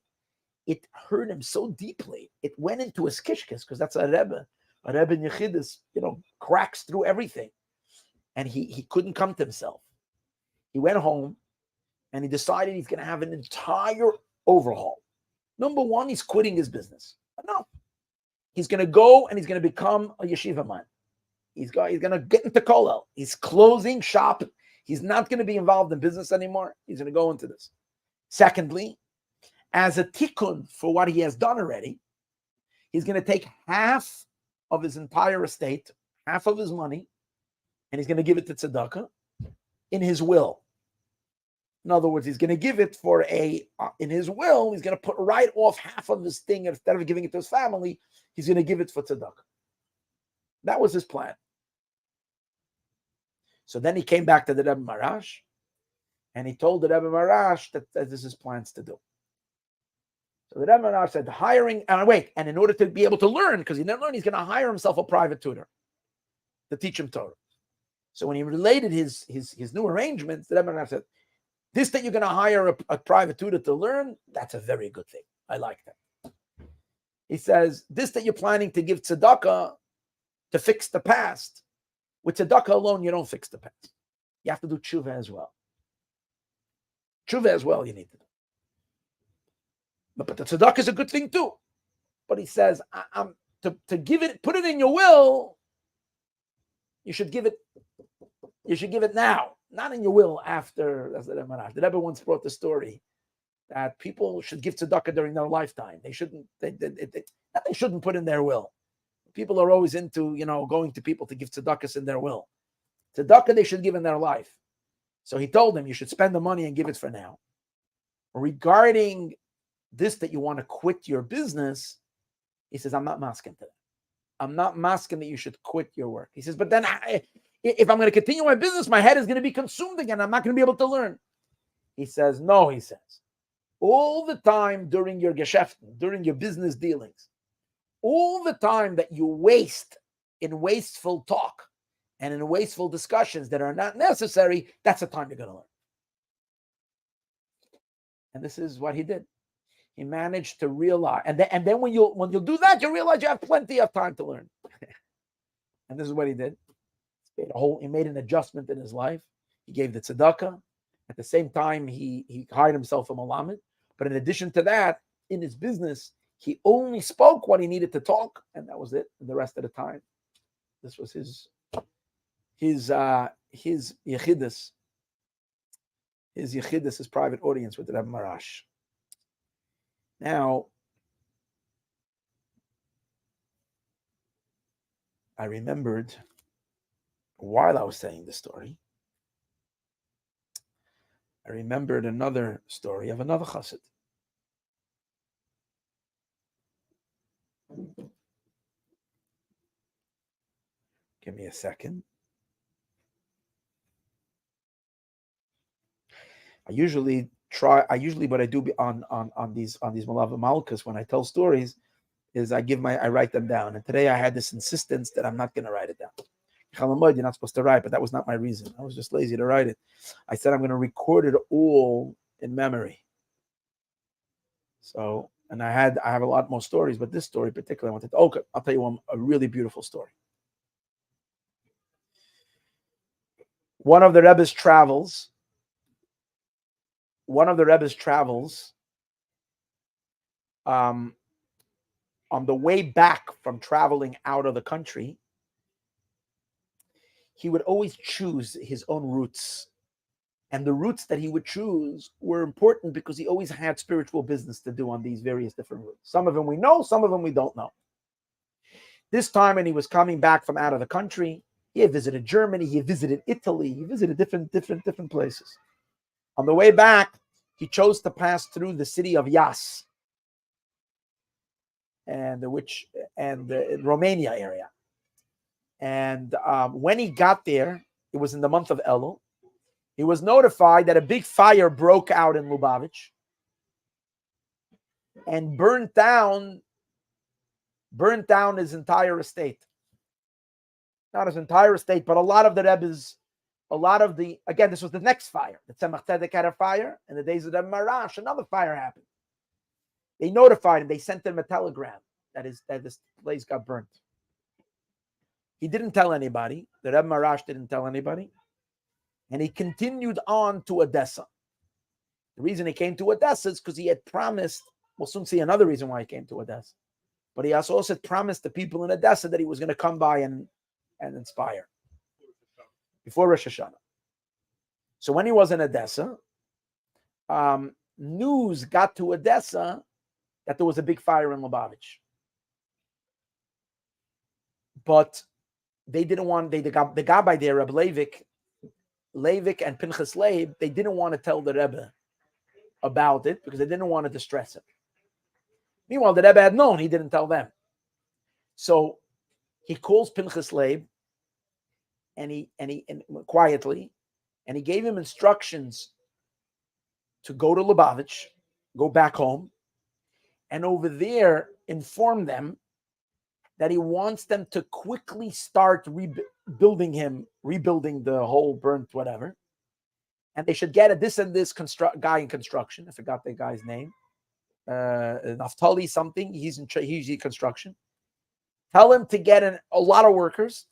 It hurt him so deeply. It went into his kishkis, because that's a Rebbe A Rebbe in Yechidus, cracks through everything. And he couldn't come to himself. He went home and he decided he's going to have an entire overhaul. Number one, he's quitting his business. No. He's going to go and he's going to become a yeshiva man. He's going to get into kollel. He's closing shop. He's not going to be involved in business anymore. He's going to go into this. Secondly, as a tikkun for what he has done already, he's going to take half of his entire estate, half of his money, and he's going to give it to tzedakah in his will. In other words, he's going to give it in his will, he's going to put right off half of his thing, and instead of giving it to his family, he's going to give it for tzedakah. That was his plan. So then he came back to the Rebbe Mahrash, and he told the Rebbe Mahrash that this is his plans to do. So the Rebbe Mahrash said, and in order to be able to learn, because he didn't learn, he's going to hire himself a private tutor to teach him Torah. So when he related his new arrangements, the Rebbe Mahrash said, this that you're going to hire a private tutor to learn, that's a very good thing. I like that. He says, this that you're planning to give tzedakah to fix the past, with tzedakah alone, you don't fix the past. You have to do tshuva as well. Tshuva as well you need to do. But the tzedakah is a good thing too. But he says, to give it, put it in your will, you should give it now. Not in your will after, as the Rebbe once brought the story that people should give tzedakah during their lifetime. They shouldn't put in their will. People are always into, going to people to give tzedakahs in their will. Tzedakah they should give in their life. So he told them, you should spend the money and give it for now. Regarding this that you want to quit your business, he says, I'm not masking to that. I'm not masking that you should quit your work. He says, but then if I'm going to continue my business, my head is going to be consumed again. I'm not going to be able to learn. He says, no, he says, all the time during your geschäften, during your business dealings, all the time that you waste in wasteful talk and in wasteful discussions that are not necessary, that's the time you're going to learn. And this is what he did. He managed to realize, and then when you'll do that, you'll realize you have plenty of time to learn. And this is what he did. He made an adjustment in his life. He gave the tzedakah. At the same time, he hired himself a malamed. But in addition to that, in his business, he only spoke what he needed to talk, and that was it. And the rest of the time, this was his yechidus, his private audience with the Rebbe Mahrash. Now, I remembered while I was saying the story, I remembered another story of another chassid. Give me a second. I usually what I do on these Malava Malkas when I tell stories is I write them down. And today I had this insistence that I'm not going to write it down. You're not supposed to write, but that was not my reason. I was just lazy to write it. I said I'm going to record it all in memory. So, and I have a lot more stories, but this story particularly, I'll tell you a really beautiful story. One of the Rebbe's travels, on the way back from traveling out of the country, he would always choose his own routes. And the routes that he would choose were important because he always had spiritual business to do on these various different routes. Some of them we know, some of them we don't know. This time, when he was coming back from out of the country, he had visited Germany, he had visited Italy, he visited different places. On the way back, he chose to pass through the city of Yas and the Romania area. And when he got there, it was in the month of Elul. He was notified that a big fire broke out in Lubavitch and burnt down his entire estate. Not his entire estate, but a lot of the Rebbe's, again, this was the next fire. The Tzemach Tzedek had a fire. In the days of the Mahrash, another fire happened. They notified him. They sent him a telegram that this place got burnt. He didn't tell anybody. The Rebbe Mahrash didn't tell anybody. And he continued on to Odessa. The reason he came to Odessa is because he had promised, we'll soon see another reason why he came to Odessa. But he also promised the people in Odessa that he was going to come by and inspire before Rosh Hashanah. So when he was in Odessa, news got to Odessa that there was a big fire in Lubavitch. But they didn't want, the Gabbai there, Rebbe Leivik and Pinchas Leib, they didn't want to tell the Rebbe about it because they didn't want to distress him. Meanwhile, the Rebbe had known, he didn't tell them. So he calls Pinchas Leib and he quietly, and he gave him instructions to go to Lubavitch, go back home, and over there inform them that he wants them to quickly start rebuilding the whole burnt whatever. And they should get this and this guy in construction. I forgot the guy's name. Naftali something. He's in construction. Tell him to get a lot of workers.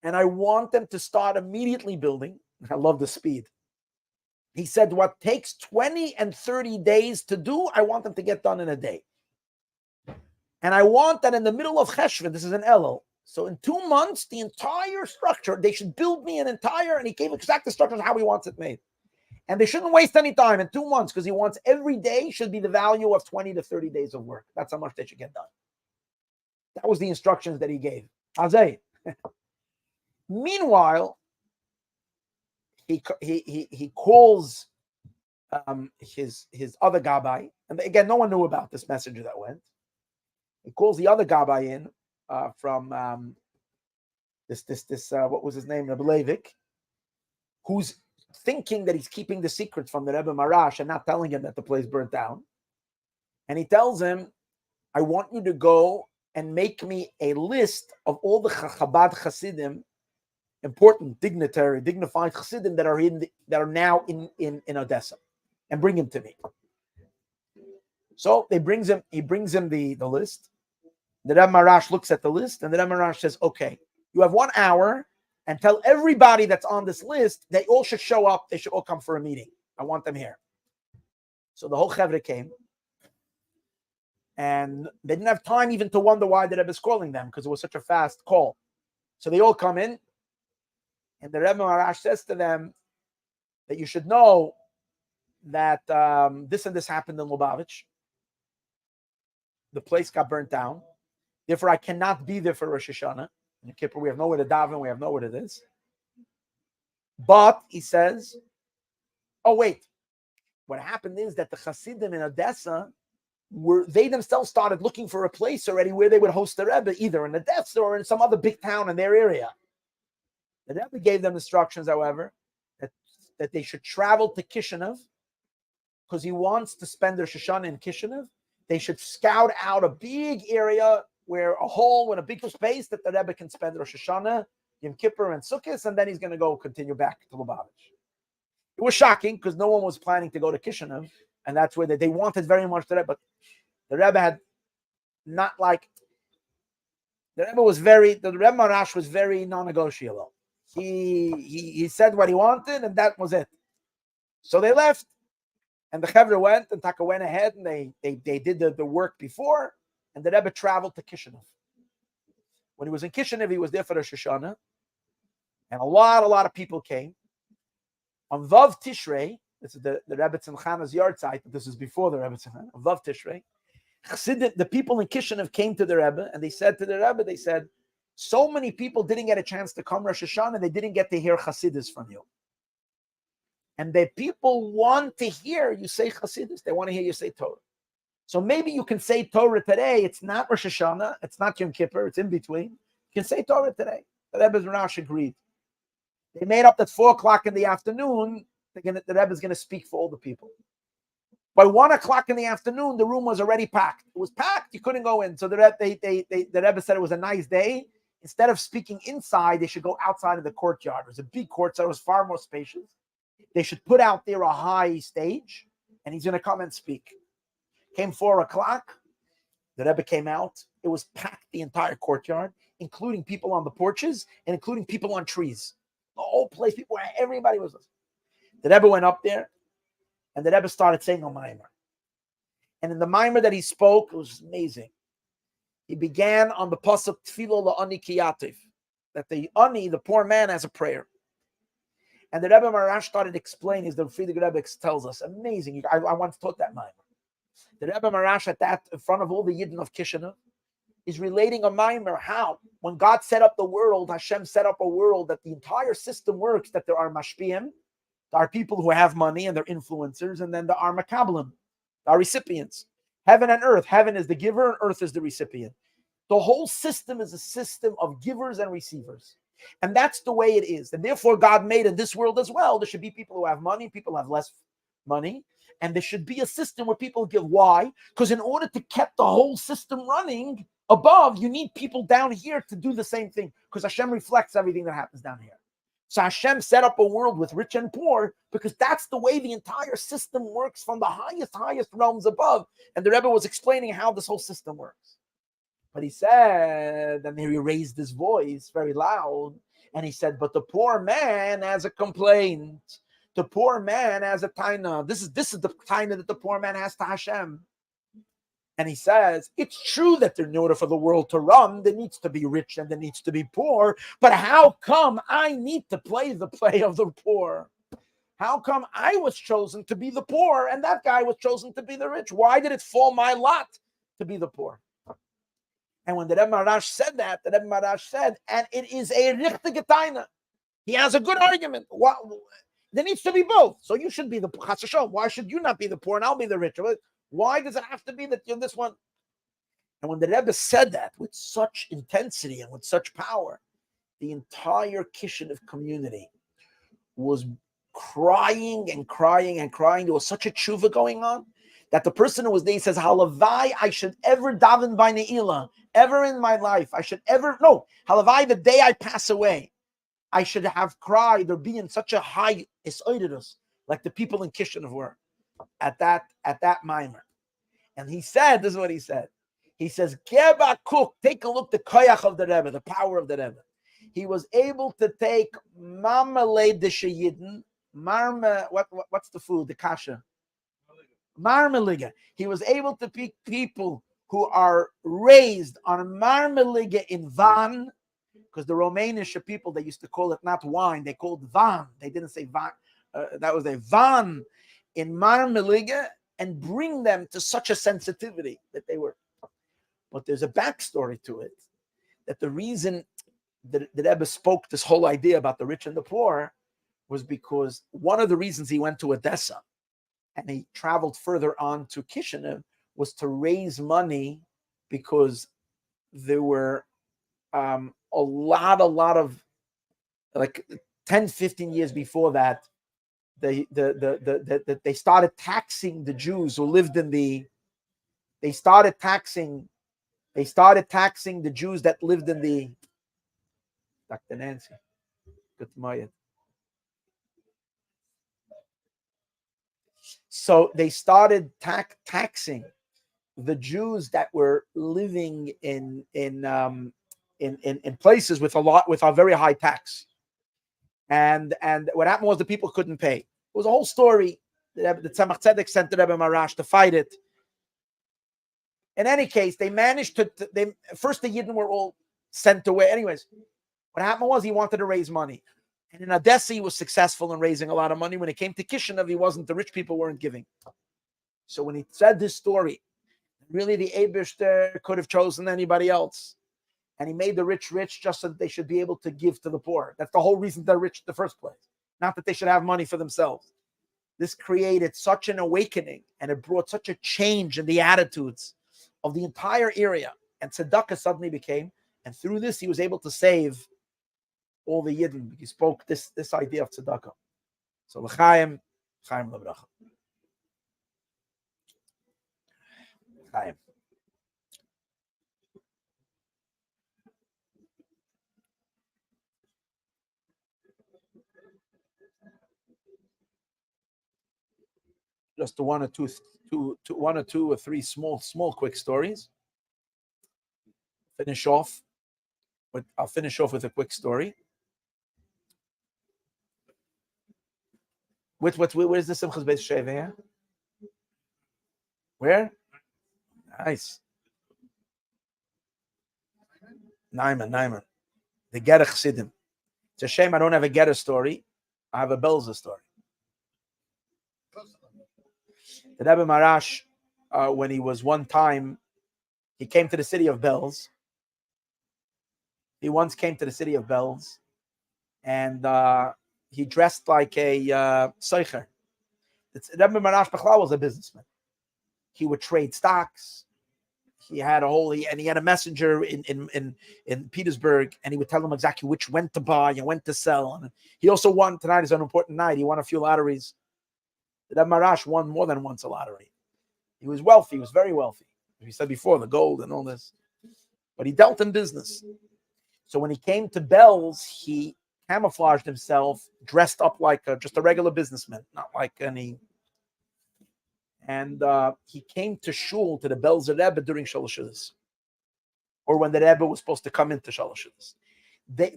And I want them to start immediately building. I love the speed. He said what takes 20 and 30 days to do, I want them to get done in a day. And I want that in the middle of Cheshvan, this is an Elul. So in 2 months, the entire structure, they should build me an entire, and he gave exact instructions how he wants it made. And they shouldn't waste any time in 2 months because he wants every day should be the value of 20 to 30 days of work. That's how much they should get done. That was the instructions that he gave. Azay. Meanwhile, he calls his other Gabbai, and again, no one knew about this messenger that went. He calls the other Gabbai in from this what was his name, Rebbe Leivik, who's thinking that he's keeping the secret from the Rebbe Mahrash and not telling him that the place burnt down. And he tells him, I want you to go and make me a list of all the Chabad Hasidim, important, dignified Hasidim that are now in Odessa, and bring him to me. So he brings him the list. The Rebbe Mahrash looks at the list, and the Rebbe Mahrash says, okay, you have 1 hour, and tell everybody that's on this list, they all should show up, they should all come for a meeting. I want them here. So the whole Chevra came, and they didn't have time even to wonder why the Rebbe is calling them, because it was such a fast call. So they all come in, and the Rebbe Mahrash says to them that you should know that this and this happened in Lubavitch. The place got burnt down. Therefore, I cannot be there for Rosh Hashanah. In Kippur, we have nowhere to daven. We have nowhere to this. But he says, oh, wait. What happened is that the Hasidim in Odessa, they themselves started looking for a place already where they would host the Rebbe, either in Odessa or in some other big town in their area. The Rebbe gave them instructions, however, that they should travel to Kishinev because he wants to spend their Shoshana in Kishinev. They should scout out a big area where a hole with a big space that the Rebbe can spend Rosh Hashanah, Yom Kippur, and Sukkot, and then he's going to go continue back to Lubavitch. It was shocking because no one was planning to go to Kishinev, and that's where they wanted very much the Rebbe. But the Rebbe had not like the Rebbe Mahrash was very non-negotiable. He said what he wanted, and that was it. So they left, and the Chevra went, and Taka went ahead, and they did the work before. And the Rebbe traveled to Kishinev. When he was in Kishinev, he was there for Rosh Hashanah. And a lot of people came. On Vav Tishrei, this is the Rebbe Tzimchana's yard site, but this is before the Rebbe Tzimchana. On Vav Tishrei, the people in Kishinev came to the Rebbe, and they said to the Rebbe, so many people didn't get a chance to come Rosh Hashanah, they didn't get to hear Chassidus from you. And the people want to hear you say Chassidus. They want to hear you say Torah. So maybe you can say Torah today. It's not Rosh Hashanah. It's not Yom Kippur. It's in between. You can say Torah today. The Rebbe Mahrash agreed. They made up that 4:00 in the afternoon. The Rebbe is going to speak for all the people. By 1:00 in the afternoon, the room was already packed. It was packed. You couldn't go in. So the Rebbe said it was a nice day. Instead of speaking inside, they should go outside of the courtyard. It was a big court, so it was far more spacious. They should put out there a high stage, and he's going to come and speak. Came 4:00. The Rebbe came out. It was packed, the entire courtyard. including people on the porches and including people on trees. The whole place, everybody was listening. The Rebbe went up there, and the Rebbe started saying a mimer. And in the mimer that he spoke, it was amazing. He began on the pasuk Tfilo la'ani kiyativ, that the ani, the poor man, has a prayer. And the Rebbe Mahrash started explaining, as the Friedrich Rebbe tells us, amazing. I once taught that mimer. The Rebbe Mahrash at that, in front of all the Yidden of Kishinev, is relating a mimer how, when God set up the world, Hashem set up a world that the entire system works, that there are mashpiyim, there are people who have money and they're influencers, and then there are makablim, there are recipients. Heaven and earth. Heaven is the giver and earth is the recipient. The whole system is a system of givers and receivers. And that's the way it is. And therefore, God made in this world as well, there should be people who have money, people who have less money. And there should be a system where people give. Why? Because in order to keep the whole system running above, you need people down here to do the same thing. Because Hashem reflects everything that happens down here. So Hashem set up a world with rich and poor because that's the way the entire system works from the highest realms above. And the Rebbe was explaining how this whole system works. But he said, and he raised his voice very loud, and he said, but the poor man has a complaint. The poor man has a taina. This is the taina that the poor man has to Hashem. And he says, it's true that in order for the world to run, there needs to be rich and there needs to be poor. But how come I need to play the play of the poor? How come I was chosen to be the poor and that guy was chosen to be the rich? Why did it fall my lot to be the poor? And when the Rebbe Mahrash said that, the Rebbe Mahrash said, and it is a richtige taina. He has a good argument. There needs to be both. So you should be the chas v'shalom. Why should you not be the poor and I'll be the rich? Why does it have to be that you're this one? And when the Rebbe said that with such intensity and with such power, the entire Kishinev community was crying and crying and crying. There was such a tshuva going on that the person who was there, he says, halavai, I should ever daven by Ne'ilah, ever in my life. Halavai, the day I pass away, I should have cried or be in such a high isoidus, like the people in Kishinev were at that mimer. And he said, this is what he said. He says, Geba Kuk, take a look at the koyach of the Rebbe, the power of the Rebbe. He was able to take marmalade de sheyidin, what's the food, the kasha? Marmeliga. He was able to pick people who are raised on marmeliga in van, because the Romanian people, they used to call it not wine, they called van. They didn't say van. That was a van in marmeliga, and bring them to such a sensitivity that they were. But there's a backstory to it, that the reason that the Rebbe spoke this whole idea about the rich and the poor was because one of the reasons he went to Odessa and he traveled further on to Kishinev was to raise money, because there were a lot of, like 10, 15 years before that, they started taxing the Jews who lived in they started taxing the Jews that lived in the, Dr. Nancy, good morning. So they started taxing the Jews that were living in places with a very high tax. And what happened was the people couldn't pay. It was a whole story. The Tzemach Tzedek sent the Rebbe Mahrash to fight it. In any case, they managed to. First, the Yidden were all sent away. Anyways, what happened was he wanted to raise money. And in Odessa, he was successful in raising a lot of money. When it came to Kishinev, he wasn't. The rich people weren't giving. So when he said this story, really the Eibishter could have chosen anybody else. And he made the rich just so that they should be able to give to the poor. That's the whole reason they're rich in the first place. Not that they should have money for themselves. This created such an awakening, and it brought such a change in the attitudes of the entire area. And tzedakah suddenly became, and through this he was able to save all the Yidden. He spoke this idea of tzedakah. So l'chaim, chaim l'bracha. Chaim. Just one or two or three small quick stories. Finish off. but I'll finish off with a quick story. Where's the Simchas Beis Sheva here? Where? Nice. Naiman. The Gerach Sidim. It's a shame I don't have a Gerach story. I have a Belza story. The Rebbe Mahrash, when he was one time, he came to the city of Belz. He once came to the city of Belz, and he dressed like a Seicher. Rebbe Mahrash Bechlal was a businessman. He would trade stocks. He had a messenger in Petersburg, and he would tell him exactly which when to buy and when to sell. And he also won. Tonight is an important night. He won a few lotteries. The Rebbe Mahrash won more than once a lottery. He was wealthy. He was very wealthy. We said before, the gold and all this. But he dealt in business. So when he came to Belz, he camouflaged himself, dressed up like just a regular businessman, not like any. And he came to shul, to the Belz Rebbe during Shalosh Shabbos, or when the Rebbe was supposed to come into Shalosh Shabbos.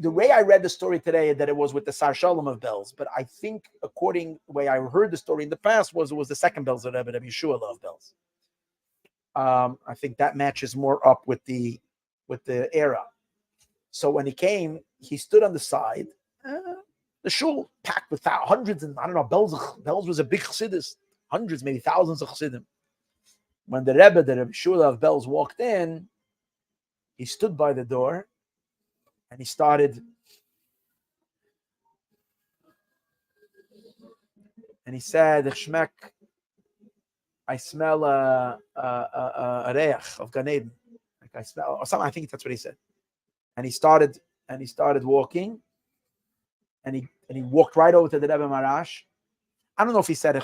The way I read the story today, that it was with the Sar Shalom of Belz, but I think according to the way I heard the story in the past, it was the second Belz Rebbe, Rabbi Yeshua of Belz. I think that matches more up with the era. So when he came, he stood on the side. The shul packed with hundreds, and I don't know, Belz was a big chassidus, hundreds, maybe thousands of chassidim. When the Rebbe Shmuel of Belz walked in, he stood by the door, and he started, and he said, "Shmek, I smell a reach of Gan Eden. Like I smell, or something. I think that's what he said." And he started walking, and he walked right over to the Rebbe Mahrash. I don't know if he said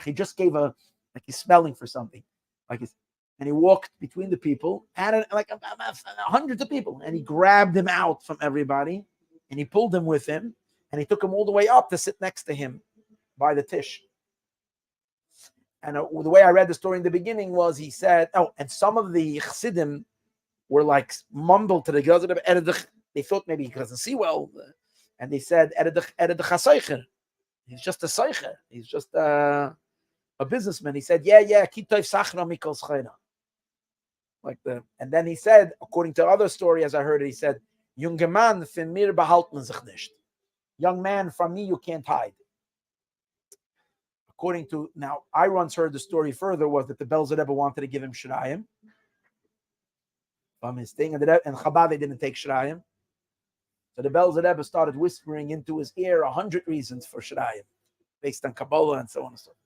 he just gave like he's smelling for something, and he walked between the people, and like hundreds of people, and he grabbed him out from everybody, and he pulled him with him, and he took him all the way up to sit next to him by the tish. And the way I read the story in the beginning was he said, and some of the chassidim were like mumbled to the girls. They thought maybe he doesn't see well, and they said, he's just a seicher. He's just a businessman. He said, yeah, kitayv sachra mikol schayna. And then he said, according to other story, as I heard it, he said, "Junger Mann, von mir behalten sich nicht." Young man, from me you can't hide. According to, now, I once heard the story further was that the Belz Rebbe wanted to give him Shirayim from his thing, and Chabad, they didn't take Shirayim. So the Belz Rebbe started whispering into his ear 100 reasons for Shirayim, based on Kabbalah and so on and so forth.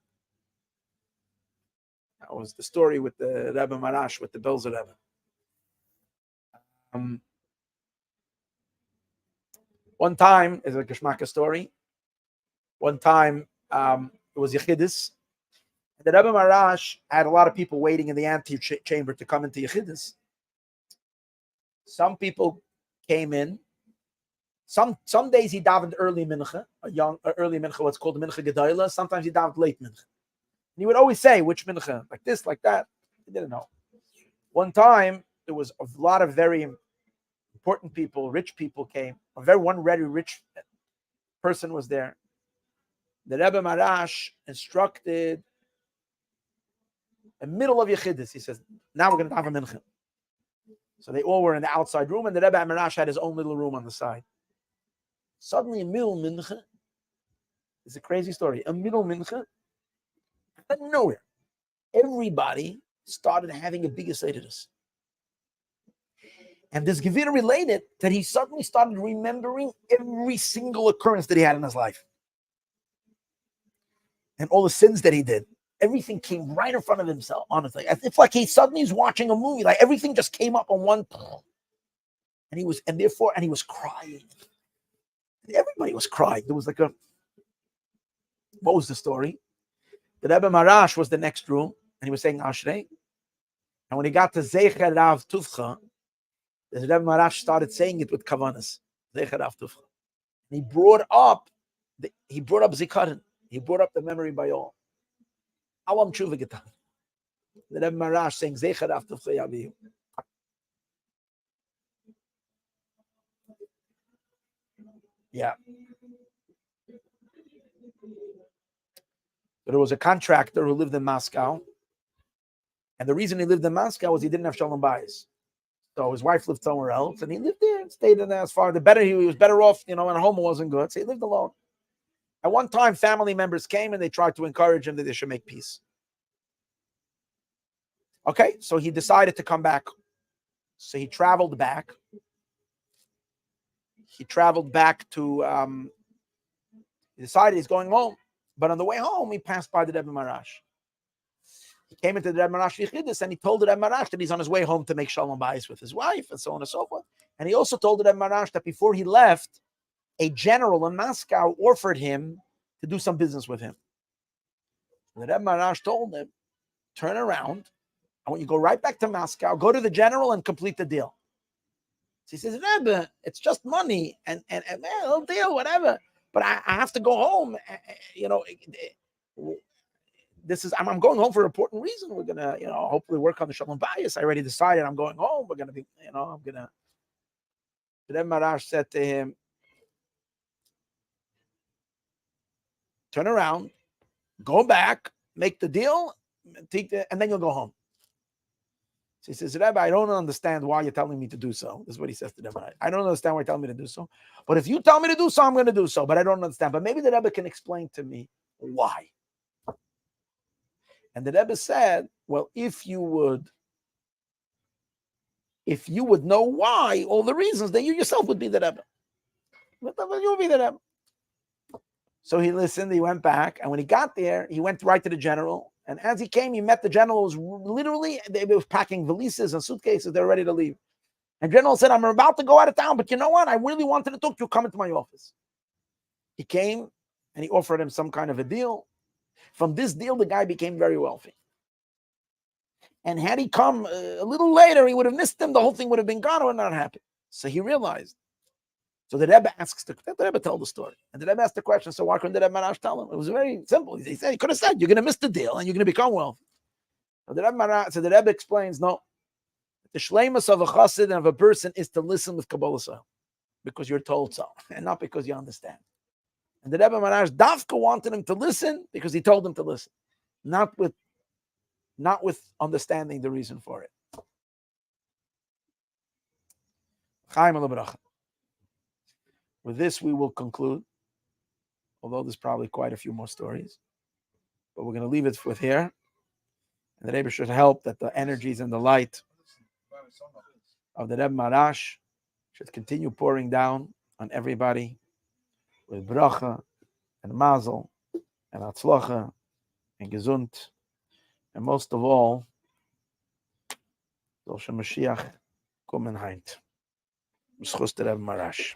That was the story with the Rebbe Mahrash, with the Belz Rebbe. One time, is a Geschmacka story. One time, it was Yechidus. The Rebbe Mahrash had a lot of people waiting in the antechamber to come into Yechidus. Some people came in. Some days he davened early mincha, early mincha, what's called the mincha gedayla. Sometimes he davened late mincha. And he would always say which mincha, like this, like that. He didn't know. One time there was a lot of very important people, rich people came. One very rich person was there. The Rebbe Mahrash instructed the middle of Yechidus. He says, "Now we're going to daven mincha." So they all were in the outside room, and the Rebbe Mahrash had his own little room on the side. Suddenly, a middle mincha, it's a crazy story. A middle mincha, out of nowhere, everybody started having a big asceticism. And this Gevir related that he suddenly started remembering every single occurrence that he had in his life. And all the sins that he did. Everything came right in front of himself, honestly. It's like he suddenly is watching a movie. Like everything just came up on one. And he was crying. Everybody was crying. There was like what was the story? The Rebbe Mahrash was the next room, and he was saying Ashrei. And when he got to Zecher Rav Tuvcha, the Rebbe Mahrash started saying it with Kavanas. Zecher Rav Tuvcha. And he brought up Zikaron. He brought up the memory by all. Awam Tshuva Getan. The Rebbe Mahrash saying Zecher Rav Tuvcha Yaviyu. Yeah. There was a contractor who lived in Moscow. And the reason he lived in Moscow was he didn't have Shalom Bayis. So his wife lived somewhere else, and he lived there, stayed in there as far. The better he was better off, and home wasn't good, so he lived alone. At one time, family members came and they tried to encourage him that they should make peace. Okay, so he decided to come back. So he traveled back. He decided he's going home. But on the way home, he passed by the Rebbe Mahrash. He came into the Rebbe Mahrash Vichidus, and he told the Rebbe Mahrash that he's on his way home to make Shalom Bayis with his wife, and so on and so forth. And he also told the Rebbe Mahrash that before he left, a general in Moscow offered him to do some business with him. The Rebbe Mahrash told him, turn around, I want you to go right back to Moscow, go to the general and complete the deal. So he says, Rebbe, it's just money, and no deal, whatever. But I have to go home. I'm going home for an important reason. We're gonna, hopefully work on the Shalom Bayis. I already decided I'm going home. We're gonna be, I'm gonna. Then Mahrash said to him, turn around, go back, make the deal, and then you'll go home. So he says, Rebbe, I don't understand why you're telling me to do so. This is what he says to them. I don't understand why you're telling me to do so. But if you tell me to do so, I'm going to do so. But I don't understand. But maybe the Rebbe can explain to me why. And the Rebbe said, well, if you would know why, all the reasons, then you yourself would be the Rebbe. You would be the Rebbe. So he listened, he went back, and when he got there, he went right to the general. And as he came, he met the general. It was literally, they were packing valises and suitcases. They were ready to leave. And general said, I'm about to go out of town, but you know what? I really wanted to talk to you. Come into my office. He came, and he offered him some kind of a deal. From this deal, the guy became very wealthy. And had he come a little later, he would have missed him. The whole thing would have been gone. Or would not happen. So he realized. So the Rebbe asks, the Rebbe told the story. And the Rebbe asked the question, so why couldn't the Rebbe Mahrash tell him? It was very simple. He could have said, you're going to miss the deal and you're going to become wealthy. So the Rebbe explains, no. The shleimus of a chassid and of a person is to listen with Kabbalah because you're told so, and not because you understand. And the Rebbe Mahrash Dafka wanted him to listen because he told him to listen, not with understanding the reason for it. Chaim al Bracha. With this, we will conclude, although there's probably quite a few more stories. But we're going to leave it with here. And the Rebbe should help that the energies and the light of the Rebbe Mahrash should continue pouring down on everybody with bracha and mazel and atzlacha and gesund. And most of all, soll Mashiach kommen heint. B'schus der Rebbe Mahrash.